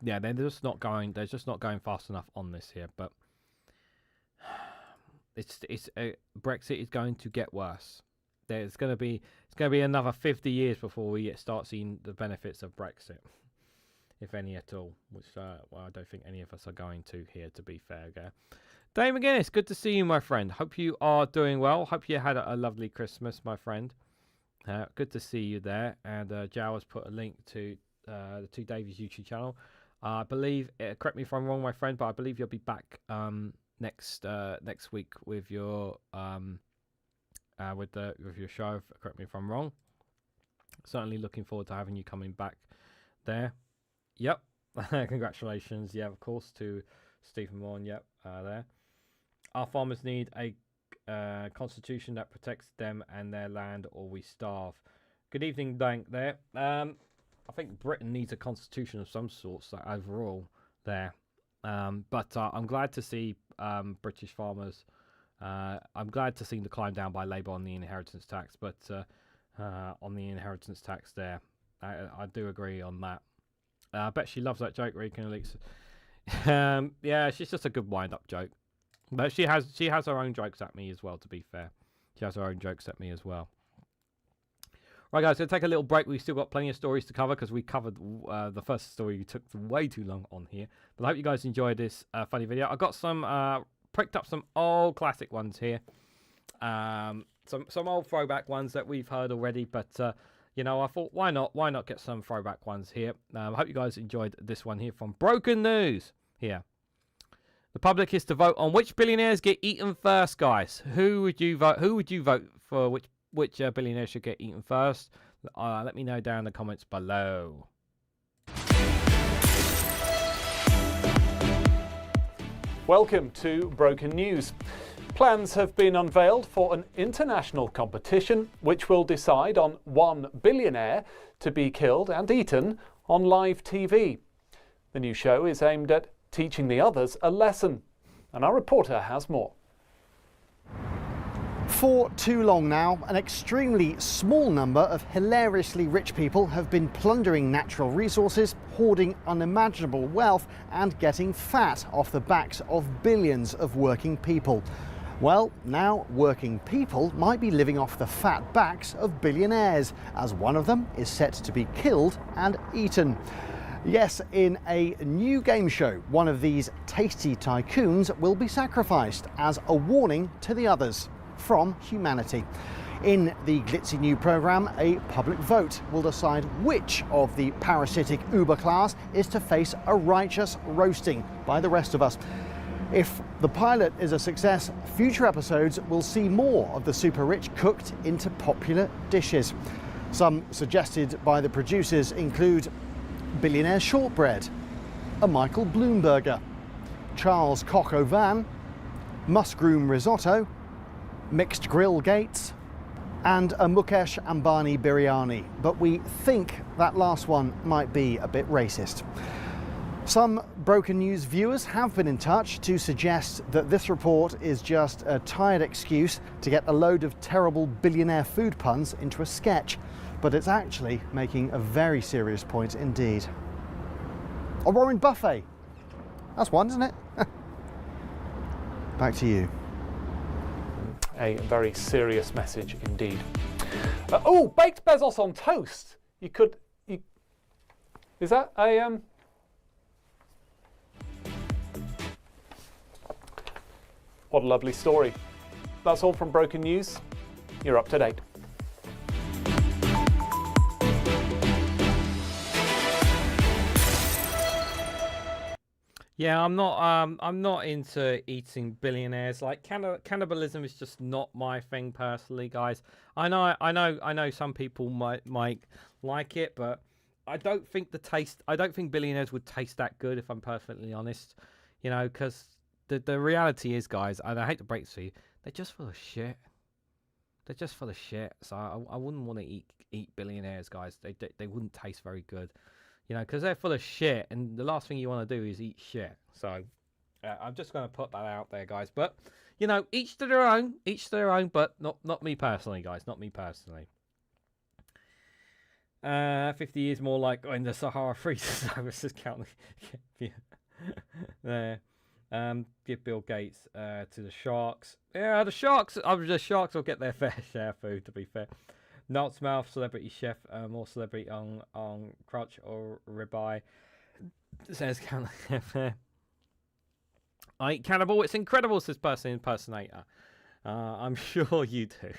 Yeah, they're just not going fast enough on this here, but Brexit is going to get worse. It's going to be another 50 years before we start seeing the benefits of Brexit, if any at all. Which I don't think any of us are going to here. To be fair, okay? Dave McGuinness, good to see you, my friend. Hope you are doing well. Hope you had a lovely Christmas, my friend. Good to see you there. And Jow has put a link to the Two Davies YouTube channel. I believe, correct me if I'm wrong, my friend, but I believe you'll be back next week with your with your show. Correct me if I'm wrong. Certainly looking forward to having you coming back there. Yep. Congratulations. Yeah, of course, to Stephen Morn. Yep, there. Our farmers need a constitution that protects them and their land, or we starve. Good evening, Dank. There. I think Britain needs a constitution of some sort, so overall there. But I'm glad to see British farmers. I'm glad to see the climb down by Labour on the inheritance tax, but on the inheritance tax there, I do agree on that. I bet she loves that joke, Reganelite. Yeah, she's just a good wind-up joke. But she has her own jokes at me as well, to be fair. She has her own jokes at me as well. Right, guys, going to take a little break. We've still got plenty of stories to cover because we covered the first story. We took way too long on here. But I hope you guys enjoyed this funny video. I got some, pricked up some old classic ones here. Some old throwback ones that we've heard already. But, you know, I thought, why not get some throwback ones here? I hope you guys enjoyed this one here from Broken News here. The public is to vote on which billionaires get eaten first, guys. Who would you vote? Who would you vote for? Which billionaire should get eaten first? Let me know down in the comments below. Welcome to Broken News. Plans have been unveiled for an international competition which will decide on one billionaire to be killed and eaten on live TV. The new show is aimed at teaching the others a lesson, and our reporter has more. For too long now, an extremely small number of hilariously rich people have been plundering natural resources, hoarding unimaginable wealth, and getting fat off the backs of billions of working people. Well, now working people might be living off the fat backs of billionaires, as one of them is set to be killed and eaten. Yes, in a new game show, one of these tasty tycoons will be sacrificed as a warning to the others from humanity. In the glitzy new programme, a public vote will decide which of the parasitic Uber class is to face a righteous roasting by the rest of us. If the pilot is a success, future episodes will see more of the super rich cooked into popular dishes. Some suggested by the producers include billionaire shortbread, a Michael Bloomberger, Charles Cock O'Van, mushroom risotto, mixed grill gates, and a Mukesh Ambani biryani. But we think that last one might be a bit racist. Some Broken News viewers have been in touch to suggest that this report is just a tired excuse to get a load of terrible billionaire food puns into a sketch. But it's actually making a very serious point indeed. A Warren Buffet. That's one, isn't it? Back to you. A very serious message indeed. Oh, baked Bezos on toast. Is that a What a lovely story. That's all from Broken News. You're up to date. Yeah, I'm not into eating billionaires. Like cannibalism is just not my thing personally, guys. I know some people might like it, but I don't think billionaires would taste that good, if I'm perfectly honest. You know, because the reality is, guys, and I hate to break it to you, they're just full of shit. They're just full of shit. So I wouldn't want to eat billionaires, guys. They wouldn't taste very good. You know, because they're full of shit, and the last thing you want to do is eat shit. So, I'm just going to put that out there, guys. But, you know, each to their own, but not me personally, guys. Not me personally. 50 years more like when the Sahara freezes over, says counting. There. Give Bill Gates to the sharks. Yeah, the sharks will get their fair share of food, to be fair. Nuts mouth, celebrity chef, more celebrity on crutch or ribeye. Says I eat cannibal. It's incredible, says person impersonator. I'm sure you do.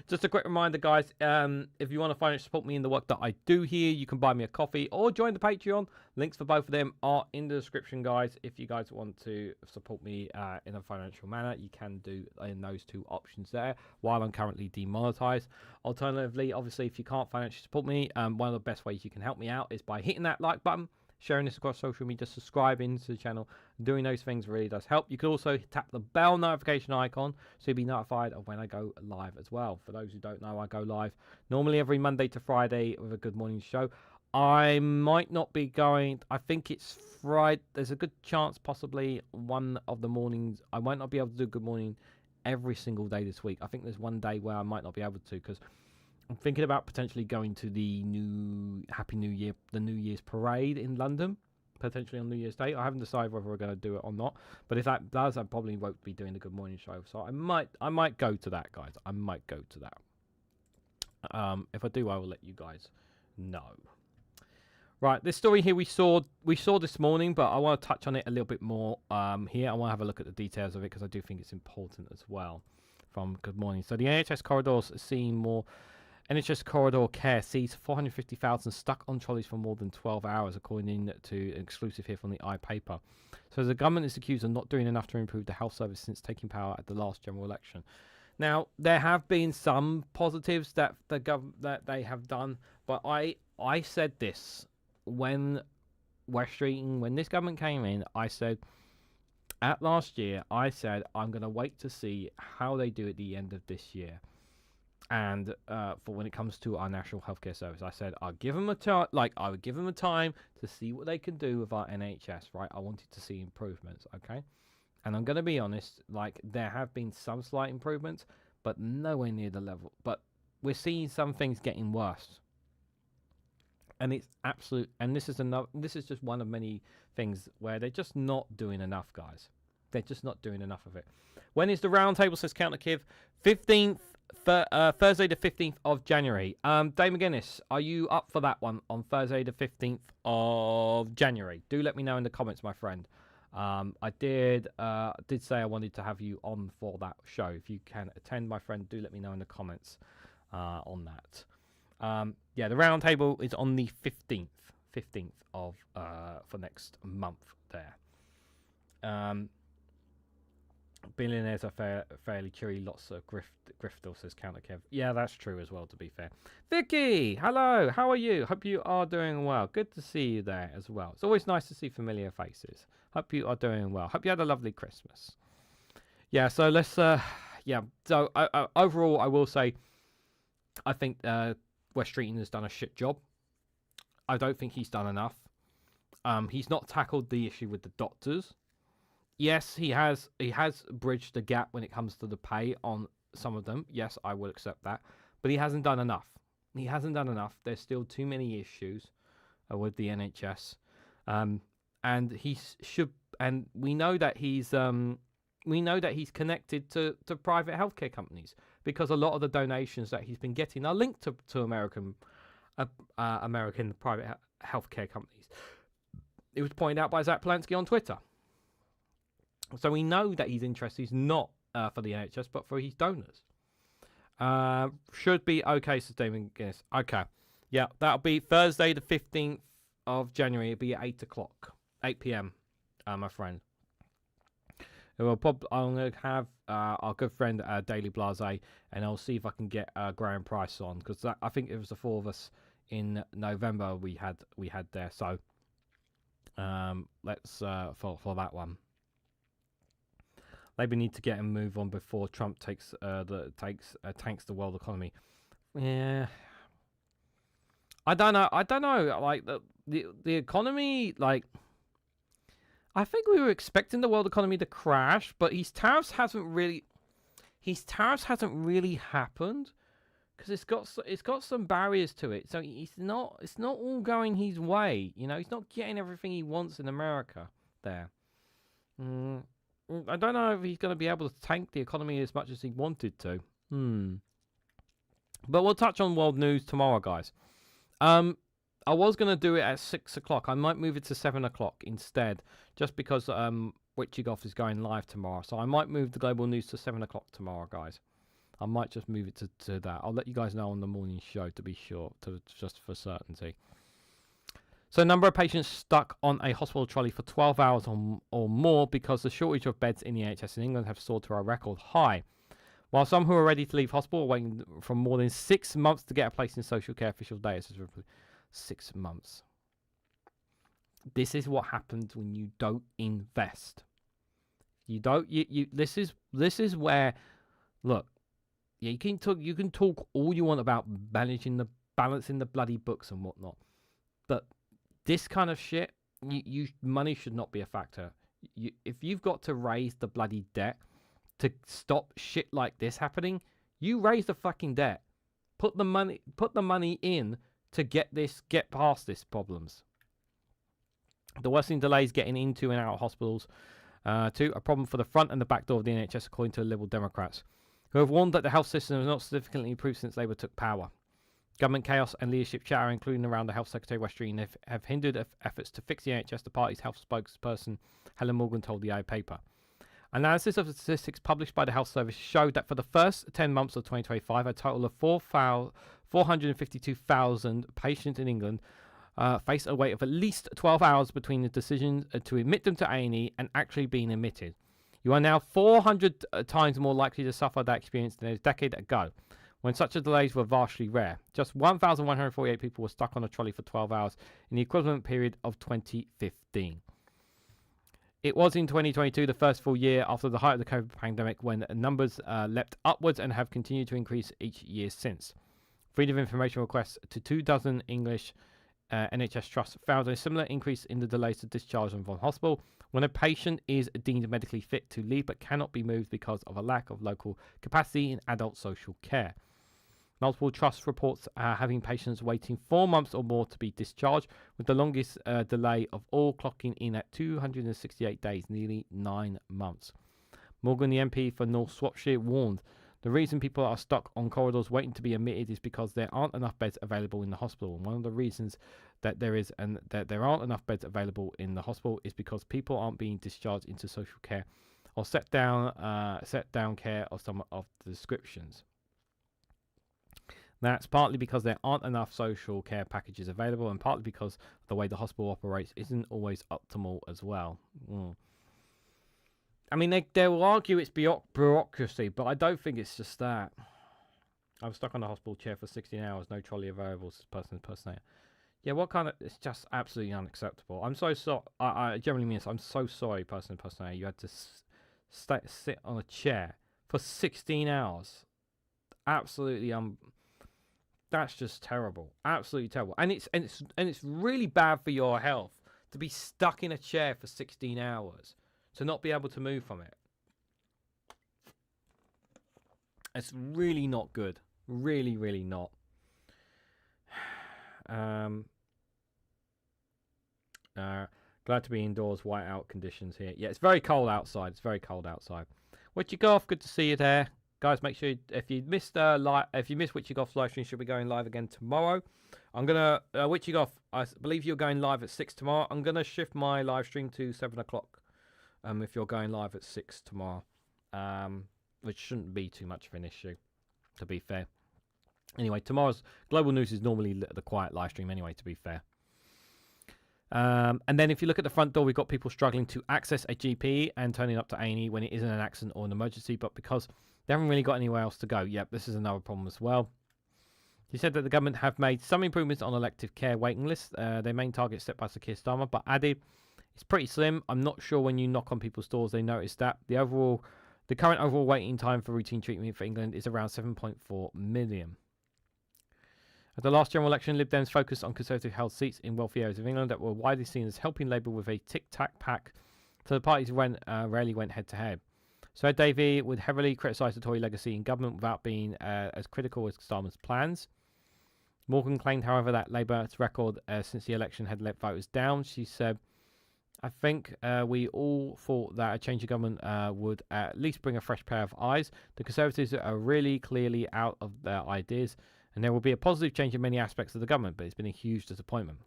Just a quick reminder, guys, if you want to financially support me in the work that I do here, you can buy me a coffee or join the Patreon. Links for both of them are in the description, guys. If you guys want to support me in a financial manner, you can do in those two options there while I'm currently demonetized. Alternatively, obviously, if you can't financially support me, one of the best ways you can help me out is by hitting that like button, sharing this across social media, subscribing to the channel. Doing those things really does help. You can also tap the bell notification icon so you'll be notified of when I go live as well. For those who don't know, I go live normally every Monday to Friday with a Good Morning show. I might not be going, I think it's Friday. There's a good chance possibly one of the mornings I might not be able to do Good Morning every single day this week. I think there's one day where I might not be able to because I'm thinking about potentially going to the Happy New Year, the New Year's parade in London, potentially on New Year's Day. I haven't decided whether we're going to do it or not. But if that does, I probably won't be doing the Good Morning show. So I might go to that, guys. I might go to that. If I do, I will let you guys know. Right, this story here we saw this morning, but I want to touch on it a little bit more here. I want to have a look at the details of it because I do think it's important as well. From Good Morning. So the NHS corridors are seeing more. NHS corridor care sees 450,000 stuck on trolleys for more than 12 hours, according to an exclusive here from the iPaper. So the government is accused of not doing enough to improve the health service since taking power at the last general election. Now, there have been some positives that that they have done, but I said this when when this government came in, I said at last year, I said I'm going to wait to see how they do at the end of this year. And for when it comes to our national healthcare service, I said I'll give them I would give them a time to see what they can do with our NHS. Right, I wanted to see improvements. Okay, and I'm going to be honest. Like there have been some slight improvements, but nowhere near the level. But we're seeing some things getting worse, and it's absolute. And this is another. This is just one of many things where they're just not doing enough, guys. They're just not doing enough of it. When is the roundtable? Says Counter Kiv. 15th. Thursday the 15th of January. Dave McGuinness, are you up for that one on Thursday the 15th of January? Do let me know in the comments, my friend. I did say I wanted to have you on for that show. If you can attend, my friend, do let me know in the comments on that. Yeah, the roundtable is on the 15th of for next month there. Billionaires are fairly cheery. Lots of grift, says Counter Kev. Yeah, that's true as well, to be fair. Vicky, hello. How are you? Hope you are doing well. Good to see you there as well. It's always nice to see familiar faces. Hope you are doing well. Hope you had a lovely Christmas. Yeah, so let's... yeah, so overall, I will say I think Wes Streeting has done a shit job. I don't think he's done enough. He's not tackled the issue with the doctors. Yes, he has bridged the gap when it comes to the pay on some of them. Yes, I will accept that. But he hasn't done enough. He hasn't done enough. There's still too many issues with the NHS. And he should, and we know that he's connected to private healthcare companies because a lot of the donations that he's been getting are linked to American private healthcare companies. It was pointed out by Zach Polanski on Twitter. So we know that he's interested. He's not for the NHS, but for his donors. Should be okay, says Damon Guinness. Okay. Yeah, that'll be Thursday the 15th of January. It'll be at 8 o'clock. 8 p.m., my friend. I'm going to have our good friend Daily Blase, and I'll see if I can get Graham Price on, because I think it was the four of us in November we had there. So let's for that one. Maybe need to get a move on before Trump tanks the world economy. Yeah, I don't know. Like the economy, like I think we were expecting the world economy to crash, but his tariffs hasn't really happened because it's got some barriers to it. So it's not all going his way. You know, he's not getting everything he wants in America there. I don't know if he's going to be able to tank the economy as much as he wanted to. But we'll touch on world news tomorrow, guys. I was going to do it at 6 o'clock. I might move it to 7 o'clock instead, just because Wichigoff is going live tomorrow. So I might move the global news to 7 o'clock tomorrow, guys. I might just move it to that. I'll let you guys know on the morning show to be sure, just for certainty. So, number of patients stuck on a hospital trolley for 12 hours or more because the shortage of beds in the NHS in England have soared to a record high. While some who are ready to leave hospital are waiting for more than 6 months to get a place in social care, official data says 6 months. This is what happens when you don't invest. You don't. This is where, look. Yeah, you can talk all you want about balancing the bloody books and whatnot, but this kind of shit, money should not be a factor. If you've got to raise the bloody debt to stop shit like this happening, you raise the fucking debt. Put the money in to get past this problems. The worsening delays getting into and out of hospitals, too, a problem for the front and the back door of the NHS, according to the Liberal Democrats, who have warned that the health system has not significantly improved since Labour took power. Government chaos and leadership chatter, including around the Health Secretary West Street, have hindered efforts to fix the NHS, the party's health spokesperson Helen Morgan told the paper. Analysis of the statistics published by the Health Service showed that for the first 10 months of 2025, a total of 452,000 patients in England face a wait of at least 12 hours between the decision to admit them to A&E and actually being admitted. You are now 400 times more likely to suffer that experience than a decade ago, when such delays were vastly rare. Just 1,148 people were stuck on a trolley for 12 hours in the equivalent period of 2015. It was in 2022, the first full year after the height of the COVID pandemic, when numbers leapt upwards and have continued to increase each year since. Freedom of information requests to 24 English NHS trusts found a similar increase in the delays to discharge them from hospital when a patient is deemed medically fit to leave but cannot be moved because of a lack of local capacity in adult social care. Multiple trusts reports having patients waiting 4 months or more to be discharged, with the longest delay of all clocking in at 268 days, nearly 9 months. Morgan, the MP for North Shropshire, warned the reason people are stuck on corridors waiting to be admitted is because there aren't enough beds available in the hospital. And one of the reasons that there aren't enough beds available in the hospital is because people aren't being discharged into social care or set down care of some of the descriptions. That's partly because there aren't enough social care packages available, and partly because the way the hospital operates isn't always optimal as well. I mean, they will argue it's bureaucracy, but I don't think it's just that. I was stuck on a hospital chair for 16 hours, no trolley available, person. Yeah, what kind of... It's just absolutely unacceptable. I'm so sorry. I generally mean this. I'm so sorry, person. You had to sit on a chair for 16 hours. Absolutely... That's just terrible. Absolutely terrible. And it's really bad for your health to be stuck in a chair for 16 hours, to not be able to move from it. It's really not good. Really, really not. Glad to be indoors. Whiteout conditions here. Yeah, it's very cold outside. Wichigoff, good to see you there. Guys, make sure if you missed Wichigoff's live stream, should be going live again tomorrow. I'm gonna Wichigoff, I believe you're going live at 6 tomorrow. I'm gonna shift my live stream to 7 o'clock. If you're going live at 6 tomorrow, which shouldn't be too much of an issue, to be fair. Anyway, tomorrow's global news is normally the quiet live stream anyway, to be fair. And then if you look at the front door, we've got people struggling to access a GP and turning up to A&E when it isn't an accident or an emergency, but because they haven't really got anywhere else to go. Yep, this is another problem as well. He said that the government have made some improvements on elective care waiting lists. Their main target set by Sir Keir Starmer, but added it's pretty slim. I'm not sure when you knock on people's doors they notice that. The current overall waiting time for routine treatment for England is around 7.4 million. At the last general election, Lib Dems focused on Conservative held seats in wealthy areas of England that were widely seen as helping Labour with a tic-tac pack, so the parties rarely went head-to-head. So Davey would heavily criticise the Tory legacy in government without being as critical as Starmer's plans. Morgan claimed, however, that Labour's record since the election had let voters down. She said, I think we all thought that a change of government would at least bring a fresh pair of eyes. The Conservatives are really clearly out of their ideas, and there will be a positive change in many aspects of the government, but it's been a huge disappointment.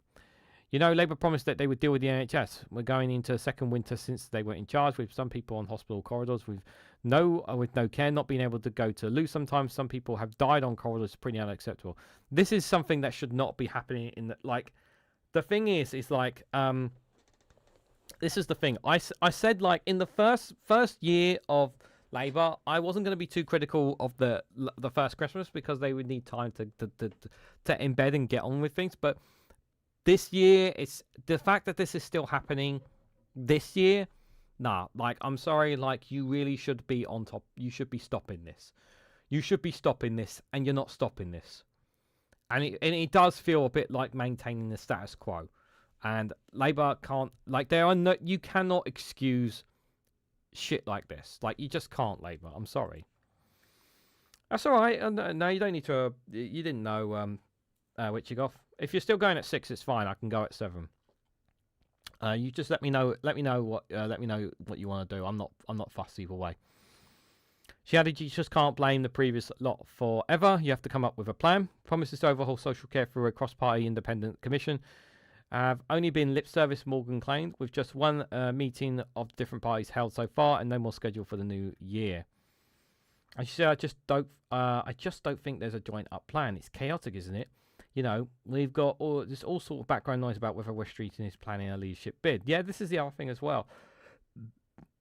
You know, Labour promised that they would deal with the NHS. We're going into a second winter since they were in charge, with some people on hospital corridors with no care, not being able to go to loo. Sometimes some people have died on corridors. Pretty unacceptable. This is something that should not be happening. The thing is like, this is the thing. I said, like, in the first year of Labour, I wasn't going to be too critical of the first Christmas because they would need time to embed and get on with things. But this year, it's the fact that this is still happening this year. Nah, like, I'm sorry, like, you really should be on top. You should be stopping this. You should be stopping this, and you're not stopping this. And it does feel a bit like maintaining the status quo. And Labour can't, like, you cannot excuse shit like this. Like, you just can't, Labour. I'm sorry. That's all right. No, you don't need to. You didn't know, Wichigoff. If you're still going at 6, it's fine. I can go at 7. You just let me know. Let me know what you want to do. I'm not fussed either way. She added, you just can't blame the previous lot forever. You have to come up with a plan. Promises to overhaul social care through a cross-party independent commission have only been lip service, Morgan claimed, with just one meeting of different parties held so far and no more scheduled for the new year. And she said, I just don't think there's a joint up plan. It's chaotic, isn't it? You know, we've got all sort of background noise about whether West Streeting is planning a leadership bid. Yeah, this is the other thing as well.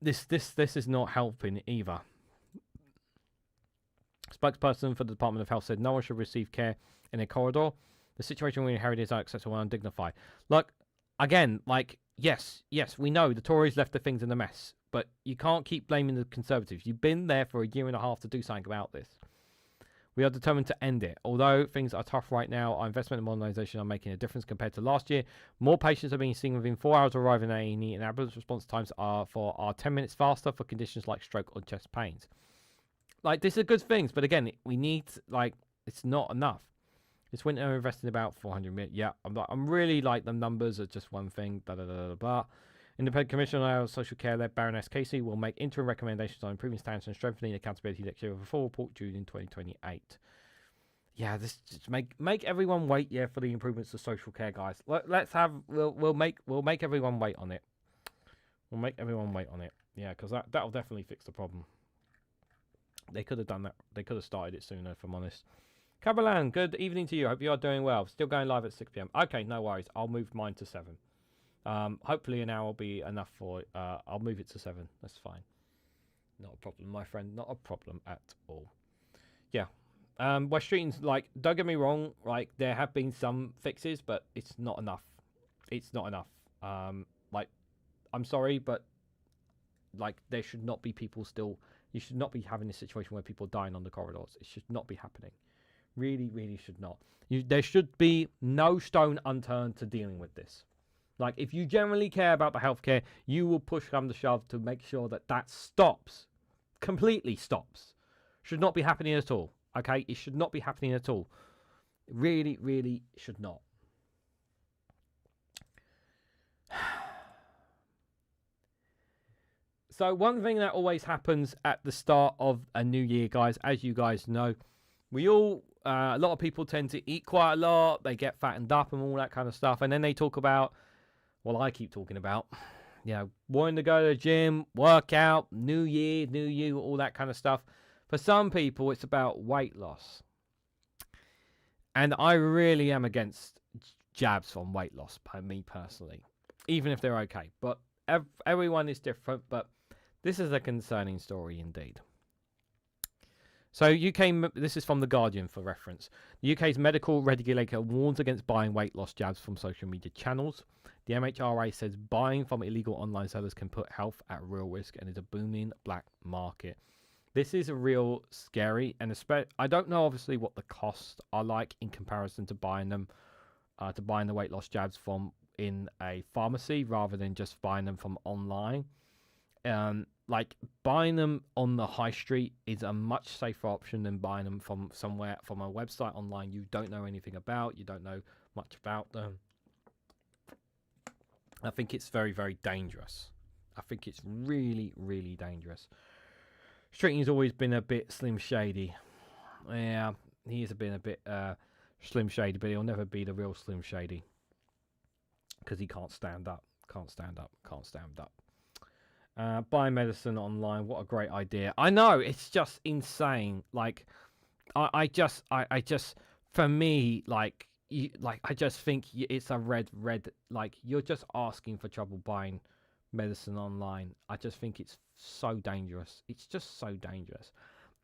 This is not helping either. Spokesperson for the Department of Health said no one should receive care in a corridor. The situation we inherited is unacceptable and undignified. Look, again, like, yes, we know the Tories left the things in a mess, but you can't keep blaming the Conservatives. You've been there for a year and a half to do something about this. We are determined to end it. Although things are tough right now, our investment in modernisation are making a difference compared to last year. More patients are being seen within 4 hours of arriving at A&E, and ambulance response times are 10 minutes faster for conditions like stroke or chest pains. Like, these are good things, but again, we need, like, it's not enough. This winter, we're investing about 400 million. Yeah, I'm really, like, the numbers are just one thing. Blah. Independent Commission on Social Care-led Baroness Casey will make interim recommendations on improving standards and strengthening accountability next year with a full report due in 2028. Yeah, this just make everyone wait. Yeah, for the improvements to social care, guys. We'll make everyone wait on it. We'll make everyone wait on it. Yeah, because that'll definitely fix the problem. They could have done that. They could have started it sooner, if I'm honest. Cabalan, good evening to you. Hope you are doing well. Still going live at 6 p.m. Okay, no worries. I'll move mine to 7. Hopefully an hour will be enough for. I'll move it to 7. That's fine. Not a problem, my friend. Not a problem at all. Yeah. West Streeting's, like, don't get me wrong. Like, there have been some fixes, but it's not enough. It's not enough. Like, I'm sorry, but, like, there should not be people still. You should not be having a situation where people are dying on the corridors. It should not be happening. Really, really should not. There should be no stone unturned to dealing with this. Like, if you generally care about the healthcare, you will push come to shove to make sure that stops. Completely stops. Should not be happening at all. Okay? It should not be happening at all. It really, really should not. So one thing that always happens at the start of a new year, guys, as you guys know, a lot of people tend to eat quite a lot. They get fattened up and all that kind of stuff. And then they talk about, well, I keep talking about, you know, wanting to go to the gym, work out, new year, new you, all that kind of stuff. For some people, it's about weight loss. And I really am against jabs on weight loss, by me personally, even if they're okay. But everyone is different, but this is a concerning story indeed. So this is from The Guardian for reference. The UK's medical regulator warns against buying weight loss jabs from social media channels. The MHRA says buying from illegal online sellers can put health at real risk and is a booming black market. This is a real scary, and I don't know obviously what the costs are like in comparison to buying them, to buying the weight loss jabs from in a pharmacy rather than just buying them from online. Like, buying them on the high street is a much safer option than buying them from somewhere, from a website online you don't know anything about, you don't know much about them. I think it's very, very dangerous. I think it's really, really dangerous. Streeting's always been a bit Slim Shady. Yeah, he has been a bit Slim Shady, but he'll never be the real Slim Shady. because he can't stand up. Can't stand up. Can't stand up. Buy medicine online. What a great idea. I know, it's just insane. Like, I just, for me, like, I just think it's a red, like, you're just asking for trouble buying medicine online. I just think it's so dangerous. It's just so dangerous.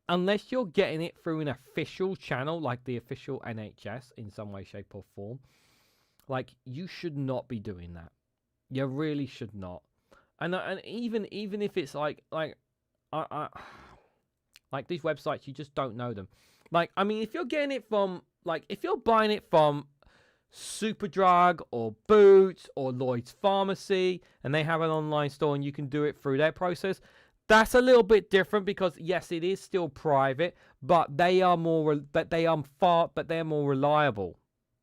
Unless you're getting it through an official channel, like the official NHS in some way, shape or form, like, you should not be doing that. You really should not. And even if it's like these websites, you just don't know them. Like, I mean, if you're getting it from, like, if you're buying it from Superdrug or Boots or Lloyd's Pharmacy, and they have an online store and you can do it through their process, that's a little bit different, because yes, it is still private, but they are more reliable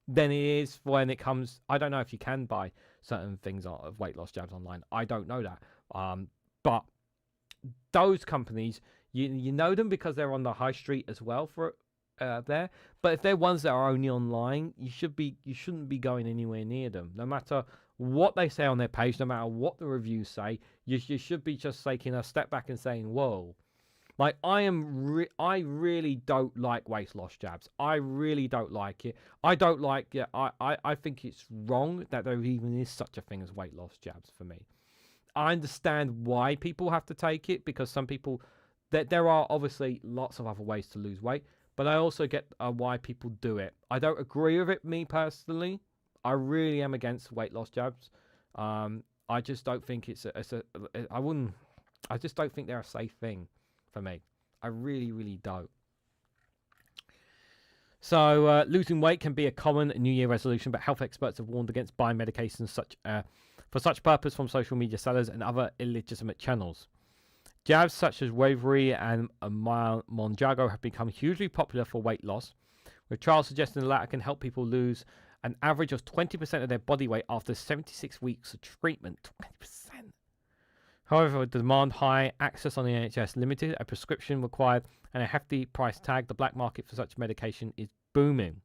than it is when it comes. I don't know if you can buy certain things of weight loss jabs online. I don't know that. But those companies, you know them because they're on the high street as well for there. But if they're ones that are only online, you shouldn't be going anywhere near them. No matter what they say on their page, no matter what the reviews say, you should be just taking a step back and saying, whoa. Like, I really don't like weight loss jabs. I really don't like it. I don't like it. I think it's wrong that there even is such a thing as weight loss jabs for me. I understand why people have to take it, because some people, there are obviously lots of other ways to lose weight, but I also get why people do it. I don't agree with it, me personally. I really am against weight loss jabs. I just don't think I just don't think they're a safe thing for me. I really, really don't. So losing weight can be a common New Year resolution, but health experts have warned against buying medications for such purpose from social media sellers and other illegitimate channels. Jabs such as Waverly and Monjago have become hugely popular for weight loss, with trials suggesting the latter can help people lose an average of 20% of their body weight after 76 weeks of treatment. 20%. However, with demand high, access on the NHS limited, a prescription required, and a hefty price tag, the black market for such medication is booming.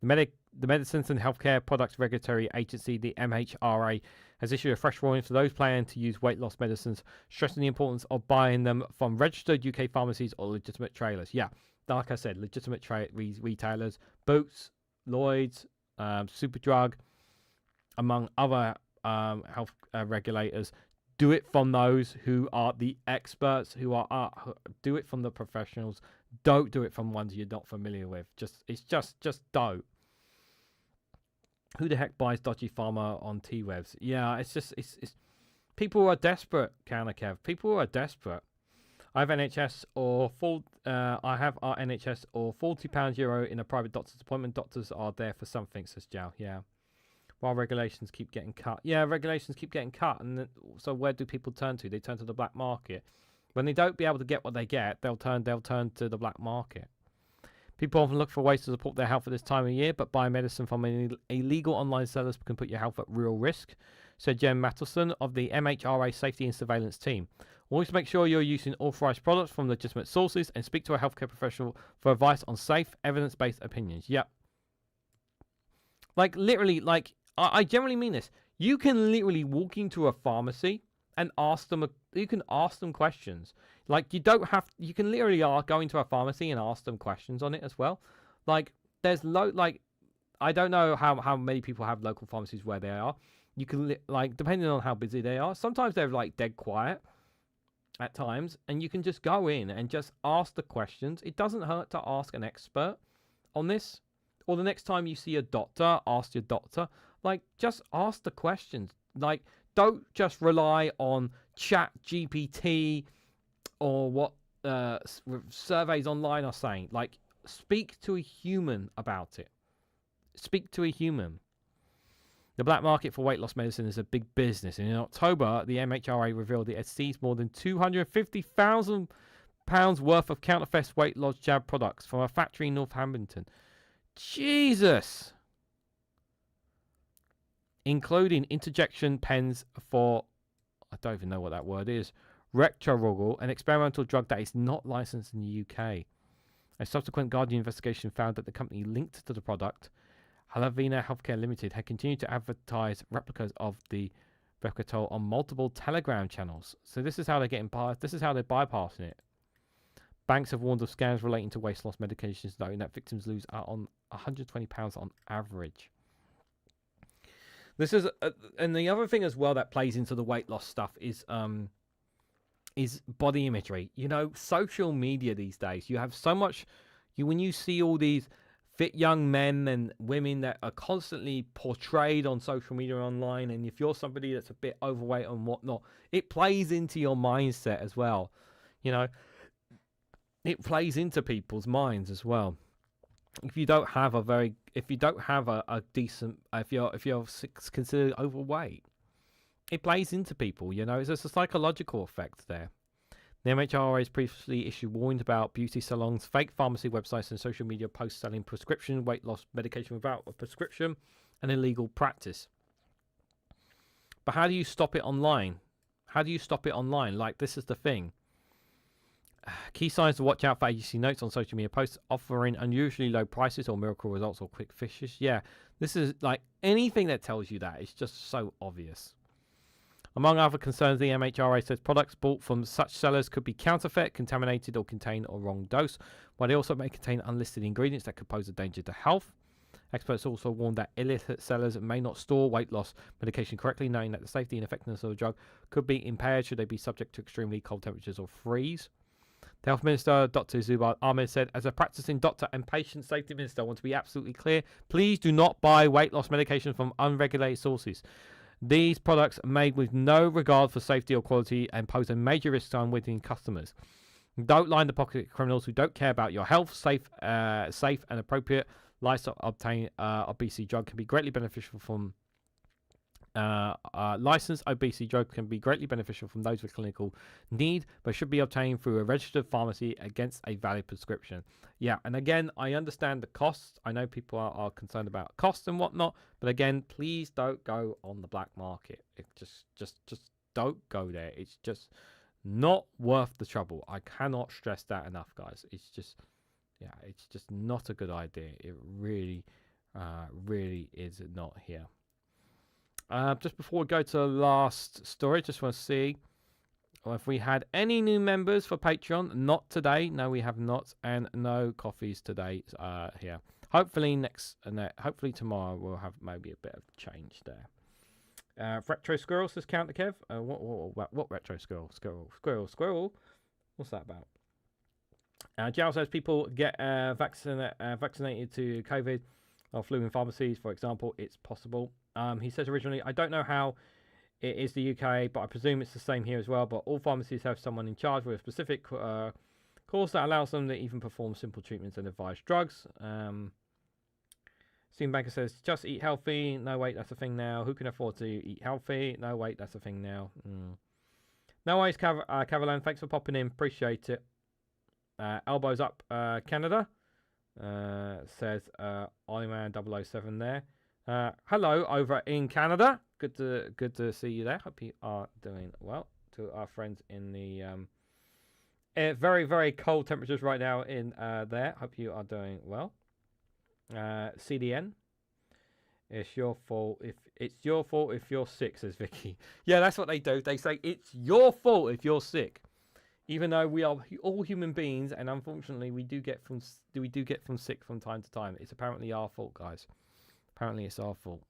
The Medicines and Healthcare Products Regulatory Agency, the MHRA, has issued a fresh warning for those planning to use weight loss medicines, stressing the importance of buying them from registered UK pharmacies or legitimate trailers. Yeah, like I said, legitimate retailers, Boots, Lloyd's, Superdrug, among other health regulators. Do it from those who are the experts, who do it from the professionals. Don't do it from ones you're not familiar with. It's just don't. Who the heck buys dodgy pharma on T-Webs? Yeah, it's people are desperate, Counter Kev. People are desperate. I have NHS or I have our NHS or £40 euro in a private doctor's appointment. Doctors are there for something, says Jow. Yeah. While regulations keep getting cut. Yeah, regulations keep getting cut, and so where do people turn to? They turn to the black market. When they don't be able to get what they get, they'll turn to the black market. People often look for ways to support their health at this time of year, but buying medicine from illegal online sellers can put your health at real risk, said Jen Mattelson of the MHRA Safety and Surveillance Team. Always make sure you're using authorised products from legitimate sources and speak to a healthcare professional for advice on safe, evidence-based opinions. Yep. Like, literally, like, I generally mean this. You can literally walk into a pharmacy and ask them. You can ask them questions. Like, you don't have. You can literally go into a pharmacy and ask them questions on it as well. Like, there's like, I don't know how many people have local pharmacies where they are. You can like, depending on how busy they are. Sometimes they're like dead quiet at times, and you can just go in and just ask the questions. It doesn't hurt to ask an expert on this. Or the next time you see a doctor, ask your doctor. Like, just ask the questions. Like, don't just rely on Chat GPT or what surveys online are saying. Like, speak to a human about it. Speak to a human. The black market for weight loss medicine is a big business. And in October, the MHRA revealed it had seized more than £250,000 worth of counterfeit weight loss jab products from a factory in Northampton. Jesus! Including interjection pens for, I don't even know what that word is, Rectorogel, an experimental drug that is not licensed in the UK. A subsequent Guardian investigation found that the company linked to the product Halavina Healthcare Limited had continued to advertise replicas of the Regatol on multiple Telegram channels. So this is how they're getting past. This is how they're bypassing it. Banks have warned of scams relating to weight loss medications, noting that victims lose out on £120 on average. This is, and the other thing as well that plays into the weight loss stuff is body imagery. You know, social media these days. You have so much. When you see all these fit young men and women that are constantly portrayed on social media and online, and if you're somebody that's a bit overweight and whatnot, it plays into your mindset as well. You know, it plays into people's minds as well. If you don't have a decent, if you're considered overweight, it plays into people. You know, it's just a psychological effect there. The MHRA has previously issued warnings about beauty salons, fake pharmacy websites, and social media posts selling prescription weight loss medication without a prescription, and illegal practice. But how do you stop it online? Like, this is the thing. Key signs to watch out for: agency notes on social media posts offering unusually low prices or miracle results or quick fixes. Yeah, this is like anything that tells you that. It's just so obvious. Among other concerns, the MHRA says products bought from such sellers could be counterfeit, contaminated, or contain a wrong dose, while they also may contain unlisted ingredients that could pose a danger to health. Experts also warned that illicit sellers may not store weight loss medication correctly, knowing that the safety and effectiveness of the drug could be impaired should they be subject to extremely cold temperatures or freeze. The Health Minister, Dr. Zubair Ahmed, said, as a practicing doctor and patient safety minister, I want to be absolutely clear. Please do not buy weight loss medication from unregulated sources. These products are made with no regard for safety or quality and pose a major risk to unwitting customers. Don't line the pocket of criminals who don't care about your health. Safe and appropriate license obtain obesity drug can be greatly beneficial from licensed obesity drugs can be greatly beneficial from those with clinical need, but should be obtained through a registered pharmacy against a valid prescription. Yeah, and again, I understand the costs. I know people are concerned about costs and whatnot, but again, please don't go on the black market. It just don't go there. It's just not worth the trouble. I cannot stress that enough, guys. It's just not a good idea. It really is not here. Just before we go to the last story, just want to see if we had any new members for Patreon. Not today. No, we have not. And no coffees today here. Hopefully hopefully tomorrow we'll have maybe a bit of change there. Retro Squirrel says Counter Kev. What Retro Squirrel? Squirrel. What's that about? Jal says people get vaccinated to COVID or flu in pharmacies, for example. It's possible. He says originally, I don't know how it is the UK, but I presume it's the same here as well. But all pharmacies have someone in charge with a specific course that allows them to even perform simple treatments and advise drugs. Stephen Banker says, just eat healthy. No, wait, that's a thing now. Who can afford to eat healthy? No, wait, that's a thing now. No worries, Cavalan. Thanks for popping in. Appreciate it. Elbows up, Canada. Says Ironman 007 there. Hello over in Canada. Good to see you there. Hope you are doing well. To our friends in the very, very cold temperatures right now in there. Hope you are doing well. CDN. It's your fault if you're sick, says Vicky. Yeah, that's what they do. They say it's your fault if you're sick. Even though we are all human beings, and unfortunately we do get from sick from time to time. It's apparently our fault, guys. Apparently it's our fault.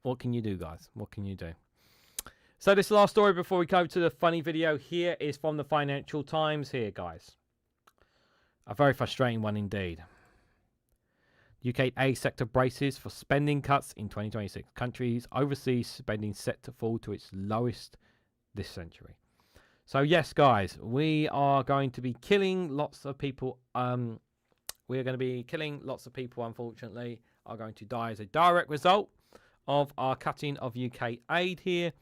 What can you do, guys? What can you do? So this last story before we go to the funny video here is from the Financial Times here, guys. A very frustrating one indeed. UK aid sector braces for spending cuts in 2026. Countries overseas spending set to fall to its lowest this century. So yes, guys, we are going to be killing lots of people. Unfortunately, are going to die as a direct result of our cutting of UK aid here.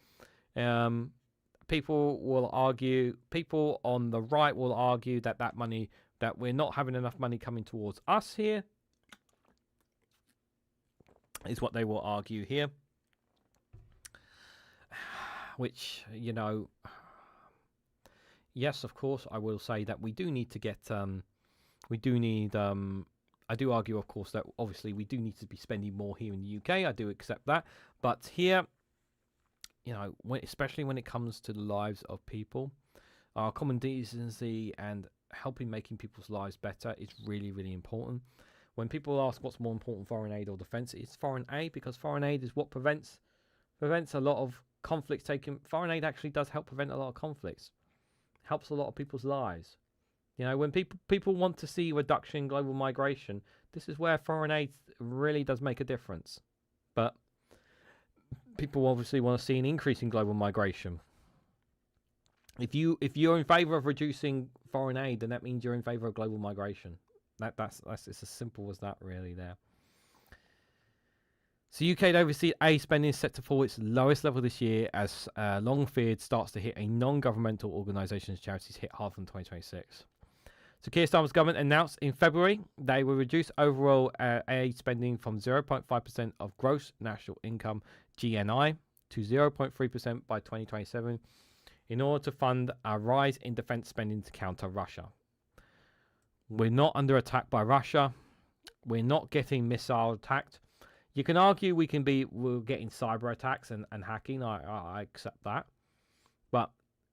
People on the right will argue that money, that we're not having enough money coming towards us here, is what they will argue here. Which, you know, yes, of course, I will say that we do need to get, I do argue, of course, that obviously we do need to be spending more here in the UK. I do accept that. But here, you know, especially when it comes to the lives of people, our common decency and making people's lives better is really, really important. When people ask what's more important, foreign aid or defence, it's foreign aid, because foreign aid is what prevents a lot of conflicts taking. Foreign aid actually does help prevent a lot of conflicts. Helps a lot of people's lives. You know, when people want to see reduction in global migration, this is where foreign aid really does make a difference. But people obviously want to see an increase in global migration. If you're in favour of reducing foreign aid, then that means you're in favour of global migration. That's it's as simple as that, really. There. So UK overseas aid spending is set to fall its lowest level this year as long feared starts to hit a non-governmental organisations charities hit half in 2026. So Keir Starmer's government announced in February they will reduce overall aid spending from 0.5% of gross national income (GNI) to 0.3% by 2027 in order to fund a rise in defence spending to counter Russia. We're not under attack by Russia. We're not getting missile attacked. You can argue we're getting cyber attacks and hacking. I accept that. But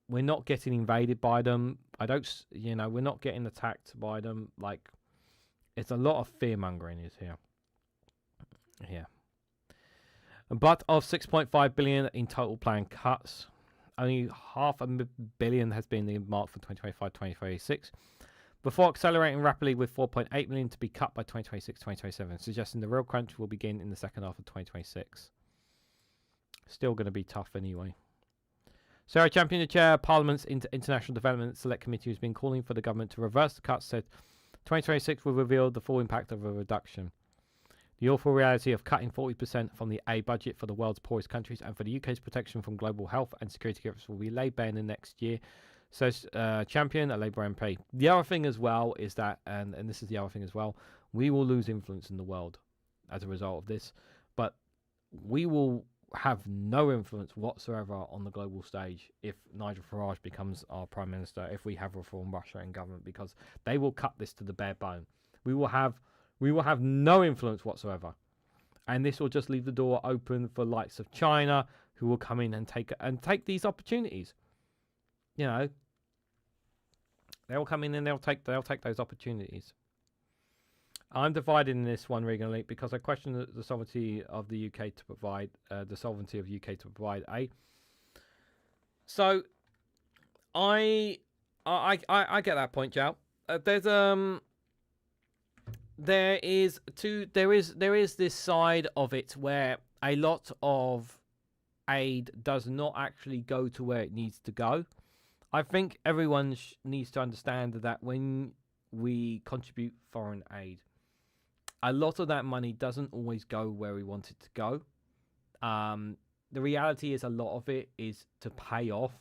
we're not getting invaded by them. We're not getting attacked by them. Like, it's a lot of fear mongering is here. Here. But of 6.5 billion in total planned cuts, only $500 million has been earmarked for 2025-2026. Before accelerating rapidly with 4.8 million to be cut by 2026-2027, suggesting the real crunch will begin in the second half of 2026. Still going to be tough anyway. Sarah Champion, the chair of Parliament's International Development Select Committee, has been calling for the government to reverse the cuts, said 2026 will reveal the full impact of a reduction. The awful reality of cutting 40% from the aid budget for the world's poorest countries and for the UK's protection from global health and security threats will be laid bare in the next year, says Champion, a Labour MP. The other thing as well is that, and this is the other thing as well, we will lose influence in the world as a result of this, but we will have no influence whatsoever on the global stage if Nigel Farage becomes our Prime Minister, if we have reform Russia in government, because they will cut this to the bare bone. We will have no influence whatsoever. And this will just leave the door open for likes of China, who will come in and take these opportunities. You know, they'll come in and they'll take those opportunities. I'm divided in this one, Reganelite, because I question the sovereignty of the UK to provide aid. So, I get that point, Joe. There is this side of it where a lot of aid does not actually go to where it needs to go. I think everyone needs to understand that when we contribute foreign aid, a lot of that money doesn't always go where we want it to go. The reality is a lot of it is to pay off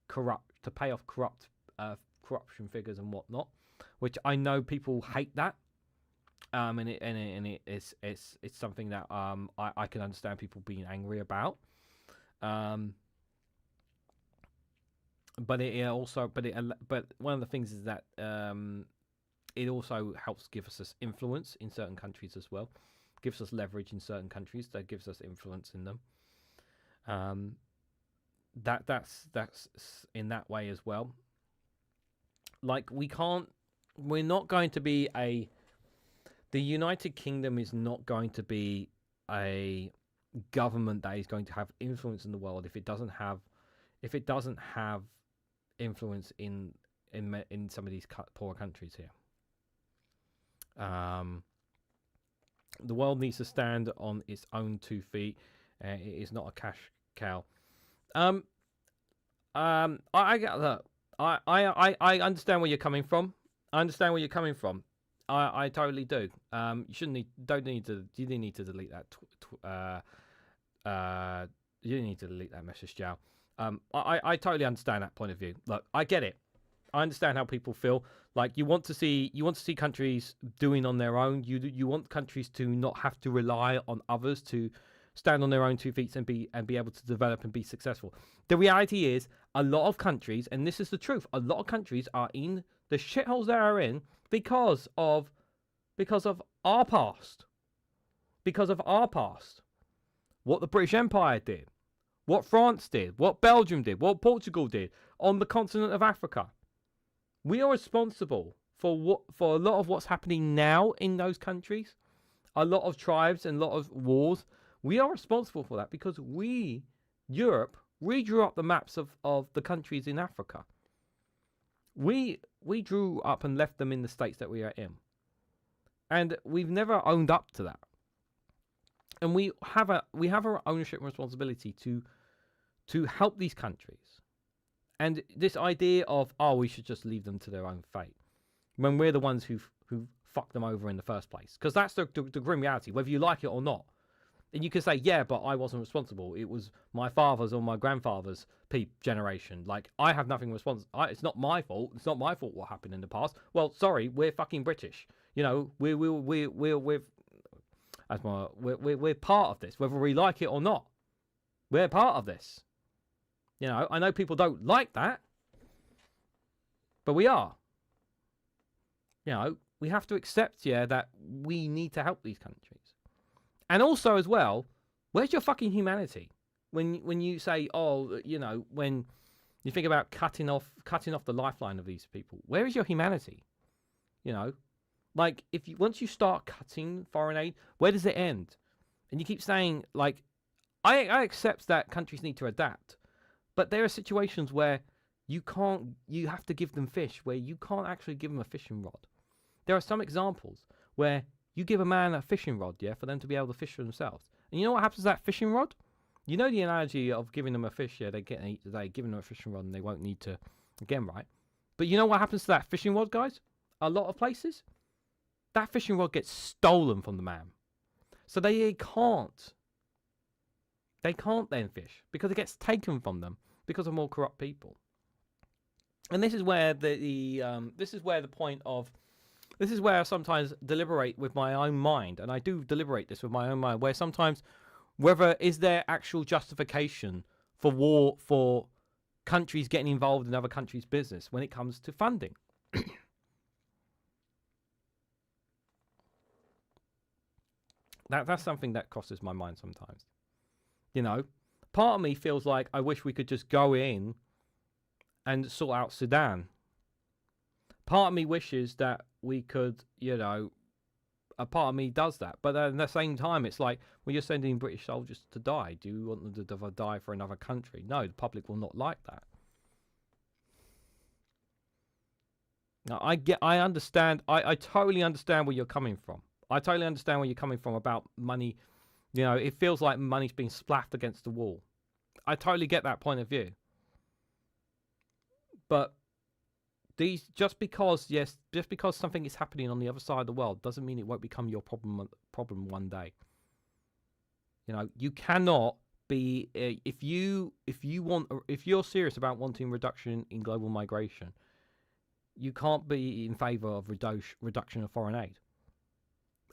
corruption figures and whatnot, which I know people hate that. It's something that I can understand people being angry about. But one of the things is that it also helps give us influence in certain countries as well. Gives us leverage in certain countries. That gives us influence in them. That's in that way as well. Like, we're not going to be the United Kingdom is not going to be a government that is going to have influence in the world if it doesn't have influence in some of these poorer countries here. The world needs to stand on its own 2 feet. It is not a cash cow. I get that. I understand where you're coming from. I totally do. You didn't need to delete that. You didn't need to delete that message, Joe. I totally understand that point of view. Look, I get it. I understand how people feel. Like, you want to see countries doing on their own. You want countries to not have to rely on others to stand on their own 2 feet and be able to develop and be successful. The reality is, a lot of countries, and this is the truth, a lot of countries are in the shitholes they are in because of our past. Because of our past. What the British Empire did, what France did, what Belgium did, what Portugal did on the continent of Africa. We are responsible for a lot of what's happening now in those countries. A lot of tribes and a lot of wars. We are responsible for that because we, Europe, redrew up the maps of the countries in Africa. We drew up and left them in the states that we are in. And we've never owned up to that. And we have our ownership and responsibility to help these countries. And this idea of, we should just leave them to their own fate, when we're the ones who fucked them over in the first place. Because that's the grim reality, whether you like it or not. And you can say, yeah, but I wasn't responsible. It was my father's or my grandfather's generation. Like, I have nothing responsible. It's not my fault. It's not my fault what happened in the past. Well, sorry, we're fucking British. You know, we're part of this, whether we like it or not. We're part of this. You know, I know people don't like that, but we are. You know, we have to accept, that we need to help these countries. And also, as well, where's your fucking humanity? When you say, when you think about cutting off the lifeline of these people, where is your humanity? You know, like once you start cutting foreign aid, where does it end? And you keep saying, like, I accept that countries need to adapt, but there are situations where you have to give them fish, where you can't actually give them a fishing rod. There are some examples where you give a man a fishing rod, for them to be able to fish for themselves. And you know what happens to that fishing rod? You know the analogy of giving them a fish, they giving them a fishing rod and they won't need to, again, right? But you know what happens to that fishing rod, guys? A lot of places, that fishing rod gets stolen from the man. So they can't then fish because it gets taken from them because of more corrupt people. And this is where this is where I sometimes deliberate with my own mind, and I do deliberate this with my own mind, where sometimes whether is there actual justification for war, for countries getting involved in other countries' business when it comes to funding. That's something that crosses my mind sometimes. You know, part of me feels like I wish we could just go in and sort out Sudan. Part of me wishes that we could, a part of me does that. But at the same time, it's like, well, you're sending British soldiers to die. Do you want them to die for another country? No, the public will not like that. Now, I understand. I totally understand where you're coming from. I totally understand where you're coming from about money. You know, it feels like money's being splashed against the wall. I totally get that point of view. But just because something is happening on the other side of the world doesn't mean it won't become your problem one day. You know, you cannot be if you're serious about wanting reduction in global migration, you can't be in favour of reduction of foreign aid.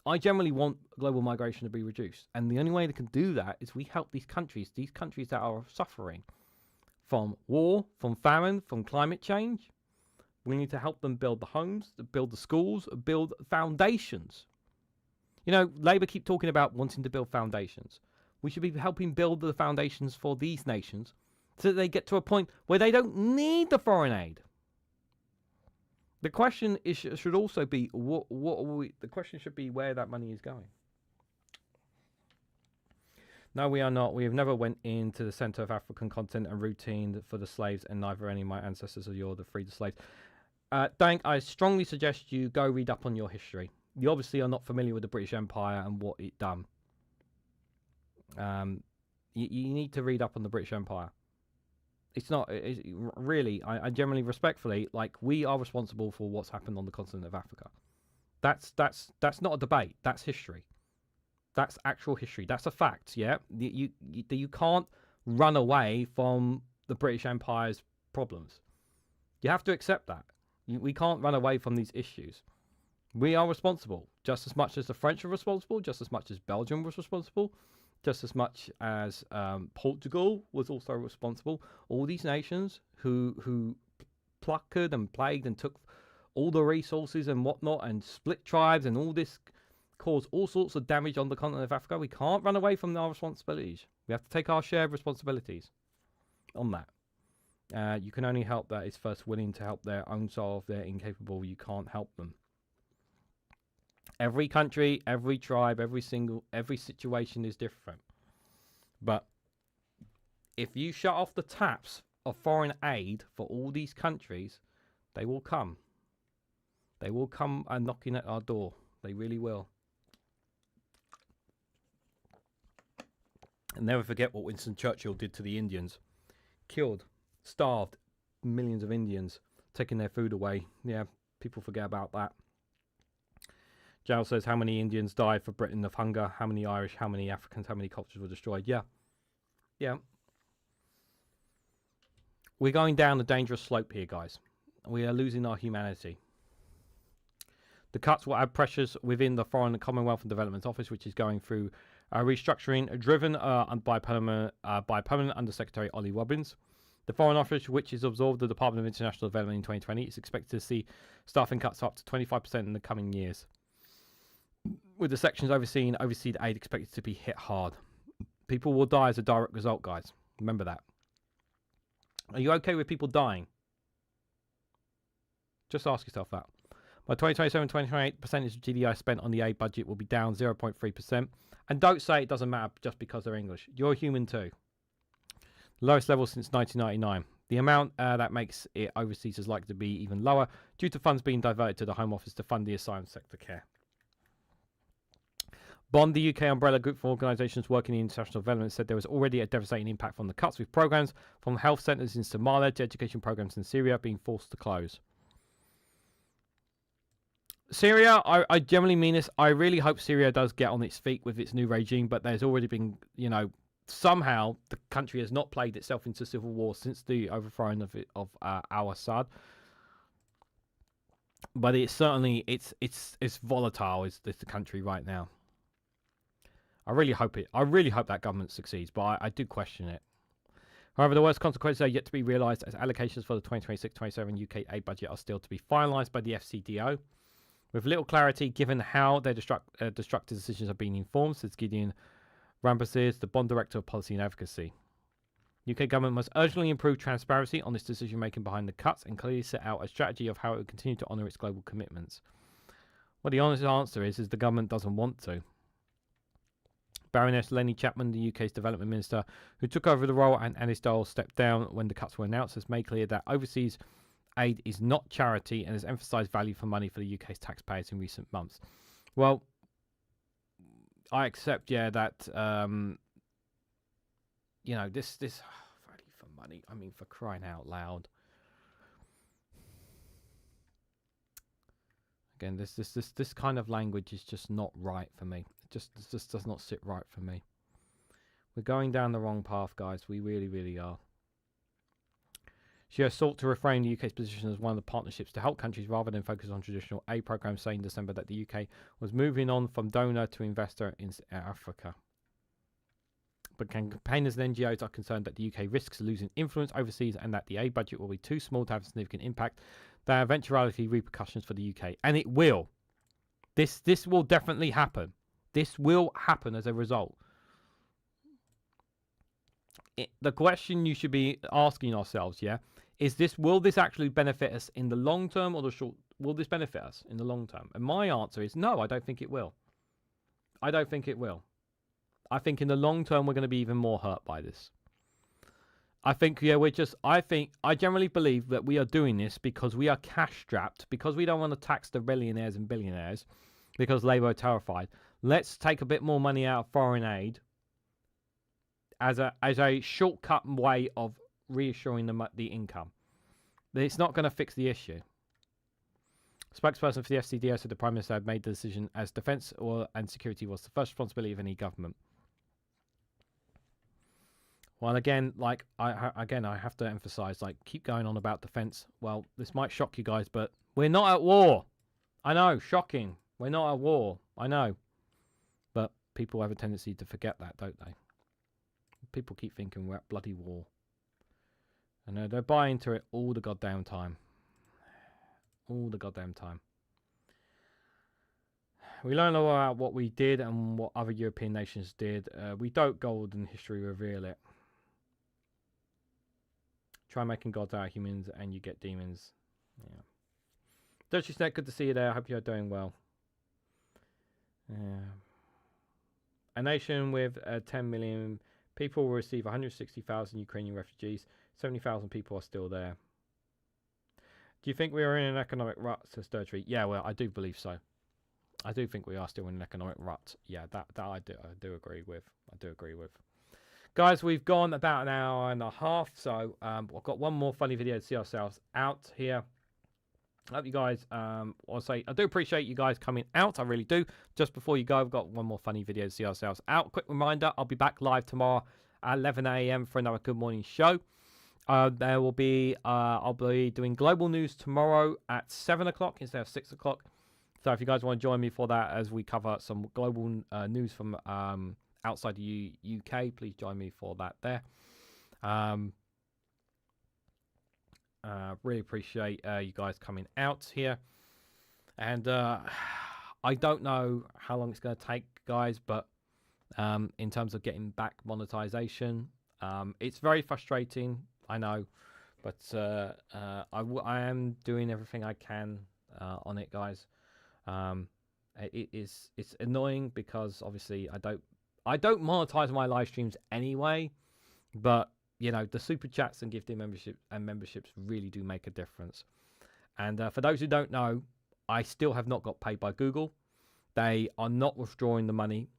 I generally want global migration to be reduced, and the only way they can do that is we help these countries that are suffering from war, from famine, from climate change. We need to help them build the homes, build the schools, build foundations. You know, Labour keep talking about wanting to build foundations. We should be helping build the foundations for these nations so that they get to a point where they don't need the foreign aid. The question should also be the question should be where that money is going. No, we are not. We have never went into the centre of African content and routine for the slaves, and neither any of my ancestors or yours freed the slaves. Dank, I strongly suggest you go read up on your history. You obviously are not familiar with the British Empire and what it done. You need to read up on the British Empire. Really, I generally, respectfully, like, we are responsible for what's happened on the continent of Africa. That's not a debate. That's history. That's actual history. That's a fact. Yeah, you can't run away from the British Empire's problems. You have to accept that. We can't run away from these issues. We are responsible just as much as the French are responsible, just as much as Belgium was responsible, just as much as Portugal was also responsible. All these nations who plucked and plagued and took all the resources and whatnot and split tribes and all this caused all sorts of damage on the continent of Africa. We can't run away from our responsibilities. We have to take our share of responsibilities on that. You can only help that is first willing to help their own soul. If they're incapable, you can't help them. Every country, every tribe, every situation is different. But if you shut off the taps of foreign aid for all these countries, they will come. They will come and knocking at our door. They really will. And never forget what Winston Churchill did to the Indians. Killed, starved millions of Indians, taking their food away. Yeah, people forget about that. Jal says, how many Indians died for Britain of hunger? How many Irish? How many Africans? How many cultures were destroyed? Yeah. Yeah. We're going down a dangerous slope here, guys. We are losing our humanity. The cuts will add pressures within the Foreign Commonwealth and Development Office, which is going through restructuring, driven by permanent Undersecretary Ollie Robbins. The Foreign Office, which is absorbed the Department of International Development in 2020, is expected to see staffing cuts up to 25% in the coming years, with the sections overseeing overseas aid expected to be hit hard. People will die as a direct result, guys. Remember that. Are you okay with people dying? Just ask yourself that. By 2027-2028, percentage of GDI spent on the aid budget will be down 0.3%. And don't say it doesn't matter just because they're English. You're human too. Lowest level since 1999. The amount that makes it overseas is likely to be even lower due to funds being diverted to the Home Office to fund the asylum sector care. Bond, the UK umbrella group for organisations working in international development, said there was already a devastating impact from the cuts, with programmes from health centres in Somalia to education programmes in Syria being forced to close. Syria, I generally mean this. I really hope Syria does get on its feet with its new regime, but there's already been, somehow the country has not played itself into civil war since the overthrowing of al-Assad. But it's certainly it's volatile is the country right now. I really hope that government succeeds, but I do question it. However, the worst consequences are yet to be realised, as allocations for the 2026-27 UK aid budget are still to be finalised by the FCDO. With little clarity given how their destructive decisions are being informed, says Gideon Rambasis, the Bond Director of Policy and Advocacy. UK government must urgently improve transparency on its decision-making behind the cuts and clearly set out a strategy of how it will continue to honour its global commitments. Well, the honest answer is the government doesn't want to. Baroness Lenny Chapman, the UK's Development Minister, who took over the role, and Anis Dole stepped down when the cuts were announced, has made clear that overseas aid is not charity and has emphasised value for money for the UK's taxpayers in recent months. Well, I accept, that this value for money. I mean, for crying out loud. Again, this kind of language is just not right for me. This just does not sit right for me. We're going down the wrong path, guys. We really, really are. She has sought to reframe the UK's position as one of the partnerships to help countries rather than focus on traditional aid programs, saying in December that the UK was moving on from donor to investor in Africa. But campaigners and NGOs are concerned that the UK risks losing influence overseas and that the aid budget will be too small to have a significant impact. There are eventuality repercussions for the UK, and it will. This will definitely happen. This will happen as a result. The question you should be asking ourselves, will this actually benefit us in the long term or the short? Will this benefit us in the long term? And my answer is no, I don't think it will. I don't think it will. I think in the long term we're going to be even more hurt by this. I think, I generally believe that we are doing this because we are cash strapped, because we don't want to tax the millionaires and billionaires, because Labour are terrified. Let's take a bit more money out of foreign aid as a shortcut way of reassuring the income. It's not going to fix the issue. Spokesperson for the FCDO said the Prime Minister had made the decision as defence and security was the first responsibility of any government. Well, again, I have to emphasise, keep going on about defence. Well, this might shock you guys, but we're not at war. I know, shocking. We're not at war. I know. But people have a tendency to forget that, don't they? People keep thinking we're at bloody war. And they're buying into it all the goddamn time. All the goddamn time. We learn a lot about what we did and what other European nations did. We don't gold in history reveal it. Try making gods out of humans and you get demons. Yeah. Duchess Net, good to see you there. I hope you're doing well. A nation with 10 million people will receive 160,000 Ukrainian refugees. 70,000 people are still there. Do you think we are in an economic rut, says Sturtree? Yeah, well, I do believe so. I do think we are still in an economic rut. Yeah, that I do agree with. I do agree with. Guys, we've gone about an hour and a half, so I've got one more funny video to see ourselves out here. I hope you guys, I'll say, I do appreciate you guys coming out. I really do. Just before you go, I've got one more funny video to see ourselves out. Quick reminder, I'll be back live tomorrow at 11 a.m. for another Good Morning show. There will be, I'll be doing global news tomorrow at 7 o'clock instead of 6 o'clock. So if you guys want to join me for that as we cover some global news from outside the UK, please join me for that there. Really appreciate you guys coming out here. And I don't know how long it's going to take, guys, but in terms of getting back monetization, it's very frustrating, I know, but I am doing everything I can on it, guys. It's annoying because obviously I don't monetize my live streams anyway, but you know, the super chats and gifting memberships really do make a difference. And for those who don't know, I still have not got paid by Google. They are not withdrawing the money,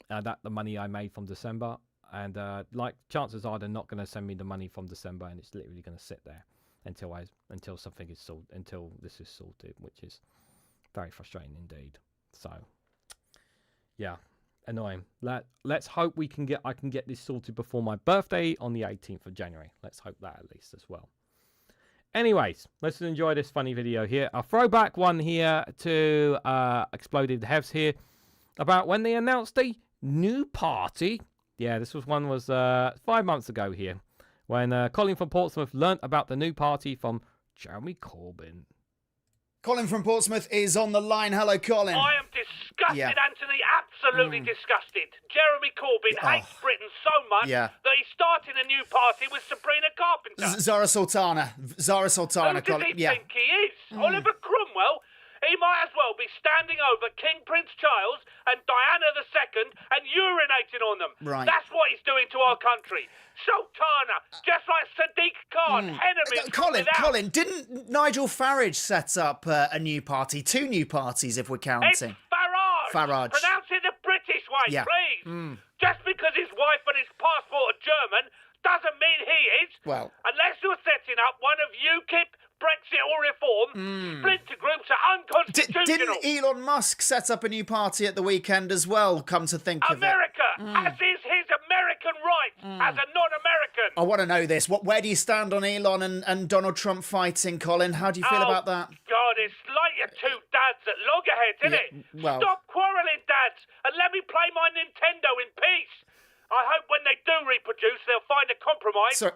the money I made from December. And like chances are they're not going to send me the money from December, and it's literally going to sit there until something is sold, until this is sorted, which is very frustrating indeed. So yeah. Annoying. Let's hope I can get this sorted before my birthday on the 18th of January. Let's hope that at least as well. Anyways, let's enjoy this funny video here. A throwback one here to Exploded Hevs here about when they announced a new party. Yeah, this was 5 months ago here when Colin from Portsmouth learnt about the new party from Jeremy Corbyn. Colin from Portsmouth is on the line. Hello, Colin. I am disgusted, Anthony. Absolutely disgusted. Jeremy Corbyn hates Britain so much that he's starting a new party with Sabrina Carpenter. Zara Sultana. Who does Colin. he think he is? Oliver Cromwell? He might as well be standing over King Prince Charles and Diana II and urinating on them. Right. That's what he's doing to our country. Sultana, just like Sadiq Khan, enemies. Colin, didn't Nigel Farage set up a new party? 2 new parties, if we're counting. It's Farage. Pronounce it the British way, please. Just because his wife and his passport are German doesn't mean he is. Well, unless you're setting up one of UKIP, Brexit or reform, splinter groups are unconstitutional. Didn't Elon Musk set up a new party at the weekend as well, come to think of it? America, as is his American rights, as a non-American. I want to know this. Where do you stand on Elon and Donald Trump fighting, Colin? How do you feel about that? God, it's like your 2 dads at loggerheads, isn't it? Well, stop quarrelling, dads, and let me play my Nintendo in peace. I hope when they do reproduce, they'll find a compromise. So,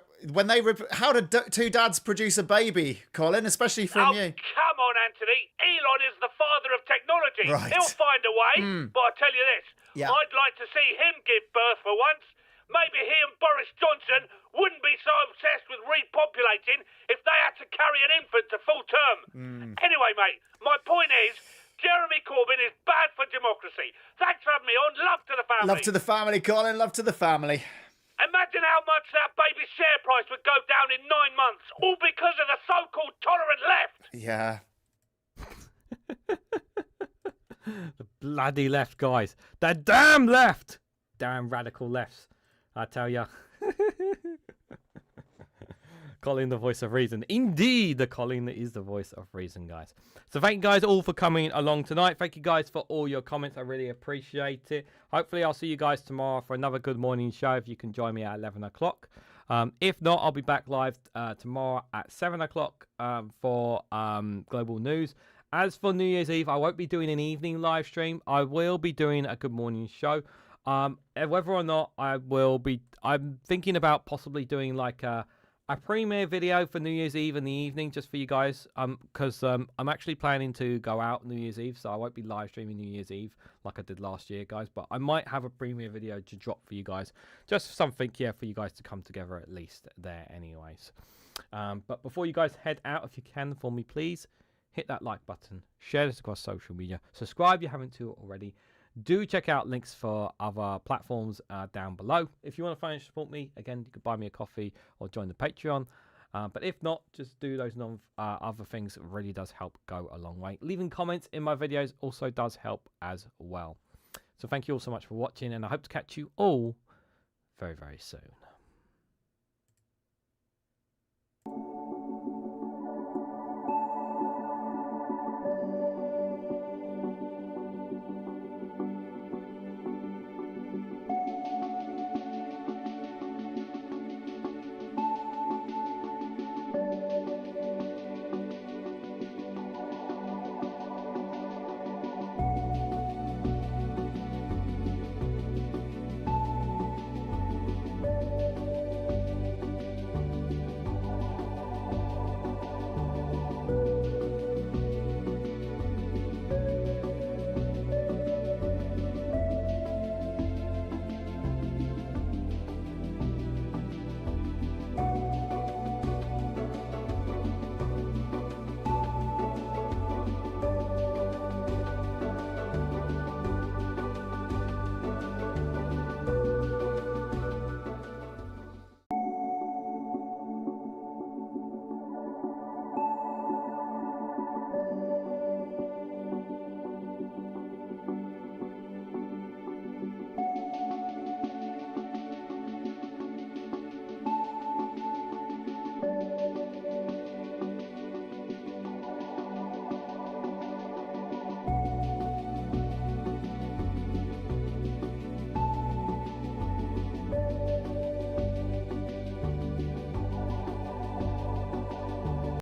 how do 2 dads produce a baby, Colin, especially from you? Come on, Anthony. Elon is the father of technology. Right. He'll find a way. But I tell you this, I'd like to see him give birth for once. Maybe he and Boris Johnson wouldn't be so obsessed with repopulating if they had to carry an infant to full term. Anyway, mate, my point is, Jeremy Corbyn is bad for democracy. Thanks for having me on. Love to the family. Love to the family, Colin. Love to the family. Imagine how much that baby's share price would go down in 9 months, all because of the so-called tolerant left. Yeah. The bloody left, guys. The damn left. Damn radical lefts, I tell ya. Colin, the voice of reason. Indeed, the Colin is the voice of reason, guys. So thank you guys all for coming along tonight. Thank you guys for all your comments. I really appreciate it. Hopefully, I'll see you guys tomorrow for another Good Morning show if you can join me at 11 o'clock. If not, I'll be back live tomorrow at 7 o'clock for Global News. As for New Year's Eve, I won't be doing an evening live stream. I will be doing a Good Morning show. Whether or not I'm thinking about possibly doing like a premiere video for New Year's Eve in the evening, just for you guys. Because I'm actually planning to go out New Year's Eve, so I won't be live streaming New Year's Eve like I did last year, guys. But I might have a premiere video to drop for you guys, just something, yeah, for you guys to come together at least there, anyways. But before you guys head out, if you can for me, please hit that like button, share this across social media, subscribe if you haven't to already. Do check out links for other platforms down below. If you want to financially support me, again, you could buy me a coffee or join the Patreon. But if not, just do those other things. It really does help go a long way. Leaving comments in my videos also does help as well. So thank you all so much for watching, and I hope to catch you all very, very soon.